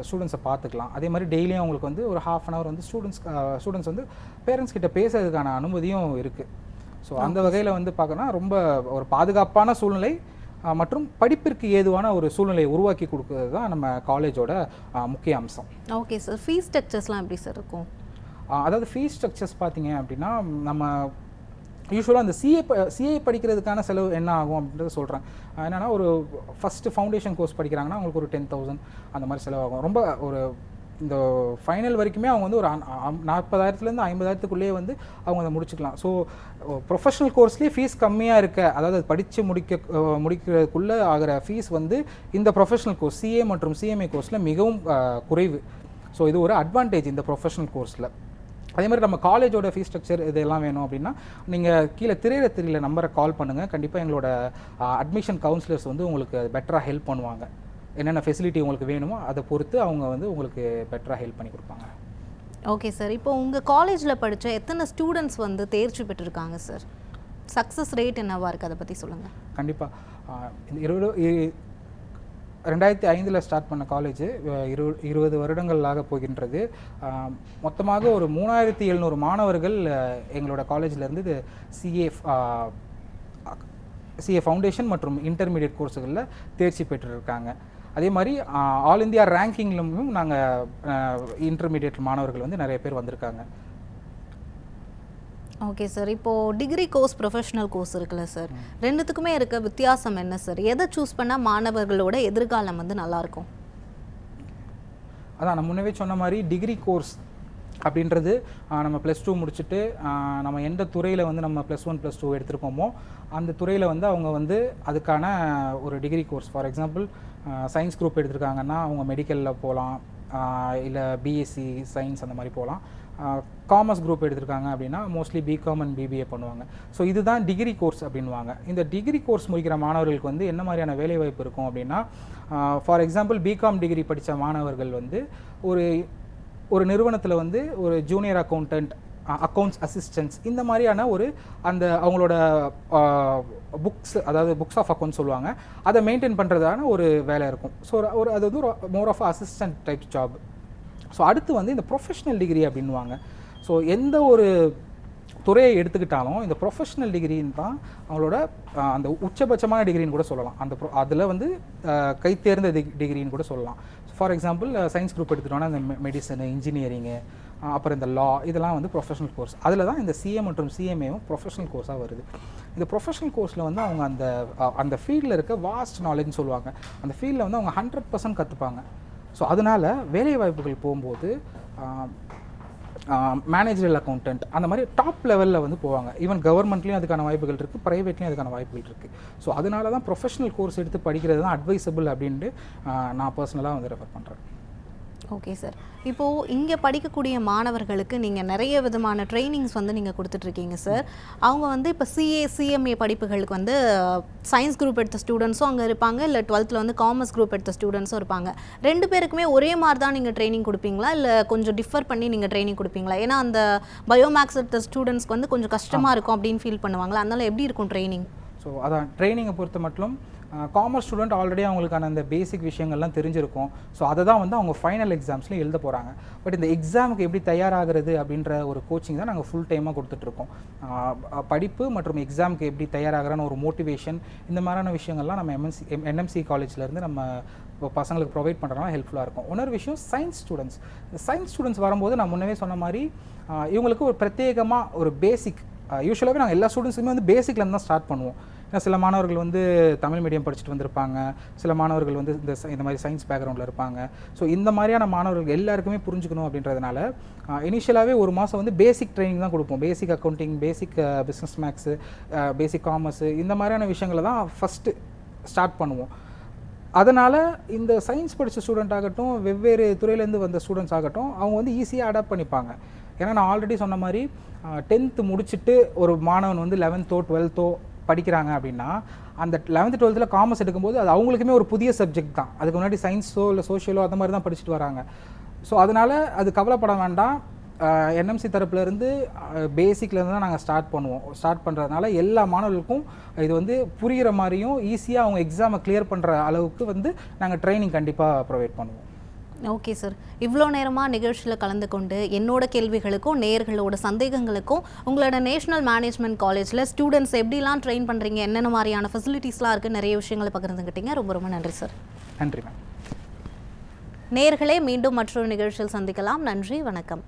ஸ்டூடெண்ட்ஸை பார்த்துக்கலாம். அதே மாதிரி டெய்லியும் அவங்களுக்கு வந்து ஒரு ½ அன் ஹவர் வந்து ஸ்டூடெண்ட்ஸ் வந்து பேரண்ட்ஸ் கிட்ட பேசுறதுக்கான அனுமதியும் இருக்குது. ஸோ அந்த வகையில் வந்து பார்க்கணும்னா ரொம்ப ஒரு பாதுகாப்பான சூழ்நிலை மற்றும் படிப்பிற்கு ஏதுவான ஒரு சூழ்நிலையை உருவாக்கி கொடுக்கறது தான் நம்ம காலேஜோட முக்கிய அம்சம். Okay sir. ஃபீஸ் ஸ்ட்ரக்சர்ஸ்லாம் எப்படி சார் இருக்கும்? அதாவது ஃபீஸ் ஸ்ட்ரக்சர்ஸ் பார்த்தீங்க அப்படின்னா, நம்ம யூஸ்வலாக அந்த சிஏ படிக்கிறதுக்கான செலவு என்ன ஆகும் அப்படின்றத சொல்கிறேன். என்னென்னா, ஒரு ஃபஸ்ட்டு ஃபவுண்டேஷன் கோர்ஸ் படிக்கிறாங்கன்னா அவங்களுக்கு ஒரு 10,000 அந்த மாதிரி செலவாகும். ரொம்ப ஒரு இந்த ஃபைனல் வரைக்குமே அவங்க வந்து ஒரு 40,000லேருந்து 50,000க்குள்ளேயே வந்து அவங்க அதை முடிச்சுக்கலாம். ஸோ ப்ரொஃபஷனல் கோர்ஸ்லேயே ஃபீஸ் கம்மியாக இருக்க, அதாவது படித்து முடிக்கிறதுக்குள்ளே ஆகிற ஃபீஸ் வந்து இந்த ப்ரொஃபஷனல் கோர்ஸ் சிஏ மற்றும் சிஎம்ஏ கோர்ஸில் மிகவும் குறைவு. ஸோ இது ஒரு அட்வான்டேஜ் இந்த ப்ரொஃபஷனல் கோர்ஸில். அதே மாதிரி நம்ம காலேஜோட ஃபீஸ் ஸ்ட்ரக்சர் இதெல்லாம் வேணும் அப்படின்னா நீங்கள் கீழே திரையில நம்பரை கால் பண்ணுங்கள். கண்டிப்பாக எங்களோட அட்மிஷன் கவுன்சிலர்ஸ் வந்து உங்களுக்கு பெட்டராக ஹெல்ப் பண்ணுவாங்க. என்னென்ன ஃபெசிலிட்டி உங்களுக்கு வேணுமோ அதை பொறுத்து அவங்க வந்து உங்களுக்கு பெட்டராக ஹெல்ப் பண்ணி கொடுப்பாங்க. Okay sir. இப்போ உங்கள் காலேஜில் படித்த எத்தனை ஸ்டூடெண்ட்ஸ் வந்து தேர்ச்சி பெற்றிருக்காங்க சார்? சக்ஸஸ் ரேட் என்னவாக இருக்குது, அதை பற்றி சொல்லுங்கள். கண்டிப்பாக 2005 ஸ்டார்ட் பண்ண காலேஜ் 20 வருடங்களாக போகின்றது. மொத்தமாக ஒரு 3700 மாணவர்கள் எங்களோட காலேஜிலேருந்து இது சிஏ ஃபவுண்டேஷன் மற்றும் இன்டர்மீடியட் கோர்ஸுகளில் தேர்ச்சி பெற்றிருக்காங்க. அதே மாதிரி ஆல் இந்தியா ரேங்கிங்லும் நாங்கள் இன்டர்மீடியட் மாணவர்கள் வந்து நிறைய பேர் வந்திருக்காங்க. Okay sir. இப்போது டிகிரி கோர்ஸ், ப்ரொஃபஷனல் கோர்ஸ் இருக்குல்ல சார், ரெண்டுத்துக்குமே இருக்க வித்தியாசம் என்ன சார்? எதை சூஸ் பண்ணால் மாணவர்களோட எதிர்காலம் வந்து நல்லாயிருக்கும்? அதான் நான் முன்னவே சொன்ன மாதிரி டிகிரி கோர்ஸ் அப்படின்றது நம்ம +2 முடிச்சுட்டு நம்ம எந்த துறையில் வந்து நம்ம +1 +2 எடுத்திருக்கோமோ அந்த துறையில் வந்து அவங்க வந்து அதுக்கான ஒரு degree course, for example science group எடுத்திருக்காங்கன்னா அவங்க மெடிக்கலில் போகலாம், இல்லை பிஎஸ்சி சயின்ஸ் அந்த மாதிரி போகலாம். காமர்ஸ் குரூப் எடுத்திருக்காங்க அப்படின்னா மோஸ்ட்லி பிகாம் அண்ட் பிபிஏ பண்ணுவாங்க. ஸோ இதுதான் டிகிரி கோர்ஸ் அப்படின்வாங்க. இந்த டிகிரி கோர்ஸ் முடிக்கிற மாணவர்களுக்கு வந்து என்ன வேலைவாய்ப்பு இருக்கும் அப்படின்னா, ஃபார் எக்ஸாம்பிள் பிகாம் டிகிரி படித்த மாணவர்கள் வந்து ஒரு நிறுவனத்தில் வந்து ஒரு ஜூனியர் அக்கௌண்டன்ட், அக்கௌண்ட்ஸ் அசிஸ்டன்ஸ் இந்த மாதிரியான அந்த அவங்களோட புக்ஸ், அதாவது புக்ஸ் ஆஃப் அக்கௌண்ட்ஸ் சொல்லுவாங்க, அதை மெயின்டைன் பண்ணுறதான ஒரு வேலை இருக்கும். ஸோ அது வந்து more of assistant type job. So அடுத்து வந்து இந்த ப்ரொஃபஷ்னல் டிகிரி அப்படின்வாங்க. ஸோ எந்த ஒரு துறையை எடுத்துக்கிட்டாலும் இந்த ப்ரொஃபஷ்னல் டிகிரின்னு தான் அவங்களோட அந்த உச்சபட்சமான டிகிரின்னு கூட சொல்லலாம். அதில் வந்து கைத்தேர்ந்த டிகிரின்னு கூட சொல்லலாம். ஃபார் எக்ஸாம்பிள் சயின்ஸ் குரூப் எடுத்துட்டோன்னா இந்த மெடிசனு, இன்ஜினியரிங்கு, அப்புறம் இந்த லா, இதெல்லாம் வந்து ப்ரொஃபஷனல் கோர்ஸ். அதில் தான் இந்த சிஏ மற்றும் சிஎம்ஏவும் ப்ரொஃபஷனல் கோர்ஸாக வருது. இந்த ப்ரொஃபஷனல் கோர்ஸில் வந்து அவங்க அந்த ஃபீல்டில் இருக்க வாஸ்ட் நாலேஜ்னு சொல்லுவாங்க. அந்த ஃபீல்டில் வந்து அவங்க 100% கற்றுப்பாங்க. ஸோ அதனால் வேலைவாய்ப்புகள் போகும்போது மேனேஜரல் அக்கௌண்டன்ட் அந்த மாதிரி டாப் லெவலில் வந்து போவாங்க. ஈவன் கவர்மெண்ட்லேயும் அதுக்கான வாய்ப்புகள் இருக்குது, ப்ரைவேட்லேயும் அதுக்கான வாய்ப்புகள் இருக்குது. ஸோ அதனால தான் ப்ரொஃபஷனல் கோர்ஸ் எடுத்து படிக்கிறது தான் அட்வைசபிள் அப்படின்ட்டு நான் பர்சனலாக வந்து ரெஃபர் பண்ணுறேன். Okay sir. இப்போது இங்கே படிக்கக்கூடிய மாணவர்களுக்கு நீங்கள் நிறைய விதமான ட்ரைனிங்ஸ் வந்து நீங்கள் கொடுத்துட்ருக்கீங்க சார். அவங்க வந்து இப்போ சிஏ சிஎம்ஏ படிப்புகளுக்கு வந்து சயின்ஸ் குரூப் எடுத்த ஸ்டூடெண்ட்ஸும் அங்கே இருப்பாங்க, இல்லை 12th வந்து காமர்ஸ் குரூப் எடுத்த ஸ்டூடெண்ட்ஸும் இருப்பாங்க. 2 பேருக்குமே ஒரே மாதிரி தான் நீங்கள் ட்ரைனிங் கொடுப்பீங்களா, இல்லை கொஞ்சம் டிஃபர் பண்ணி நீங்கள் ட்ரைனிங் கொடுப்பீங்களா? ஏன்னா அந்த பயோமேக்ஸ் எடுத்த ஸ்டூடெண்ட்ஸ்க்கு வந்து கொஞ்சம் கஷ்டமாக இருக்கும் அப்படின்னு ஃபீல் பண்ணுவாங்களா, அதனால் எப்படி இருக்கும் ட்ரைனிங்? ஸோ அதான் ட்ரைனிங்கை பொறுத்த மட்டும் காமர்ஸ் ஸ்டூடெண்ட் ஆல்ரெடி அவங்களுக்கான அந்த பேசிக் விஷயங்கள்லாம் தெரிஞ்சிருக்கும். ஸோ அதை தான் வந்து அவங்க ஃபைனல் எக்ஸாம்ஸ்லையும் எழுத போகிறாங்க. பட் இந்த எக்ஸாமுக்கு எப்படி தயாராகிறது அப்படின்ற ஒரு கோச்சிங் தான் நாங்கள் ஃபுல் டைமாக கொடுத்துட்ருக்கோம். படிப்பு மற்றும் எக்ஸாமுக்கு எப்படி தயாராகிறான்னு ஒரு மோட்டிவேஷன், இந்த மாதிரியான விஷயங்கள்லாம் நம்ம என்எம்சி காலேஜ்லேருந்து நம்ம பசங்களுக்கு ப்ரொவைட் பண்ணுறதுனால ஹெல்ப்ஃபுல்லாக இருக்கும். இன்னொரு விஷயம் சயின்ஸ் ஸ்டூடெண்ட்ஸ் வரும்போது நான் முன்னவே சொன்ன மாதிரி இவங்களுக்கு ஒரு பிரத்யேகமாக ஒரு பேசிக், யூஸ்வலாகவே நாங்கள் எல்லா ஸ்டூடெண்ட்ஸுமே வந்து பேசிக்லேருந்து தான் ஸ்டார்ட் பண்ணுவோம். ஏன்னா சில மாணவர்கள் வந்து தமிழ் மீடியம் படிச்சுட்டு வந்திருப்பாங்க, சில மாணவர்கள் வந்து இந்த மாதிரி சயின்ஸ் பேக்ரவுண்டில் இருப்பாங்க. ஸோ இந்த மாதிரியான மாணவர்கள் எல்லாருக்குமே புரிஞ்சுக்கணும் அப்படின்றதுனால இனிஷியலாகவே ஒரு மாதம் வந்து பேசிக் ட்ரைனிங் தான் கொடுப்போம். பேசிக் அக்கௌண்டிங், பேசிக் பிஸ்னஸ் மேக்ஸு, பேசிக் காமர்ஸு, இந்த மாதிரியான விஷயங்களை தான் ஃபஸ்ட்டு ஸ்டார்ட் பண்ணுவோம். அதனால் இந்த சயின்ஸ் படித்த ஸ்டூடெண்ட் ஆகட்டும், வெவ்வேறு துறையிலேருந்து வந்த ஸ்டூடெண்ட்ஸ் ஆகட்டும், அவங்க வந்து ஈஸியாக அடாப்ட் பண்ணிப்பாங்க. ஏன்னா நான் ஆல்ரெடி சொன்ன மாதிரி 10th முடிச்சுட்டு ஒரு மாணவன் வந்து 11th 12th படிக்கிறாங்க அப்படின்னா அந்த 11th 12th காமர்ஸ் எடுக்கும்போது அது அவங்களுக்குமே ஒரு புதிய சப்ஜெக்ட் தான். அதுக்கு முன்னாடி சயின்ஸோ இல்லை சோஷியலோ அந்த மாதிரி தான் படிச்சுட்டு வராங்க. ஸோ அதனால் அது கவலைப்பட வேண்டாம். என்எம்சி தரப்புலேருந்து பேசிக்லேருந்து தான் நாங்கள் ஸ்டார்ட் பண்ணுறதுனால எல்லா மாணவர்களுக்கும் இது வந்து புரிகிற மாதிரியும் ஈஸியாக அவங்க எக்ஸாமை கிளியர் பண்ணுற அளவுக்கு வந்து நாங்கள் ட்ரைனிங் கண்டிப்பாக ப்ரொவைட் பண்ணுவோம். Okay sir. இவ்வளோ நேரமாக நிகழ்ச்சியில் கலந்து கொண்டு என்னோட கேள்விகளுக்கும் நேயர்களோட சந்தேகங்களுக்கும் உங்களோட நேஷனல் மேனேஜ்மெண்ட் காலேஜில் ஸ்டூடெண்ட்ஸ் எப்படிலாம் ட்ரெயின் பண்ணுறீங்க, என்னென்ன மாதிரியான ஃபெசிலிட்டிஸ்லாம் இருக்குது, நிறைய விஷயங்களை பகிர்ந்துக்கிட்டீங்க. ரொம்ப ரொம்ப நன்றி சார். நன்றி மேம். நேயர்களே, மீண்டும் மற்றொரு நிகழ்ச்சியில் சந்திக்கலாம். நன்றி, வணக்கம்.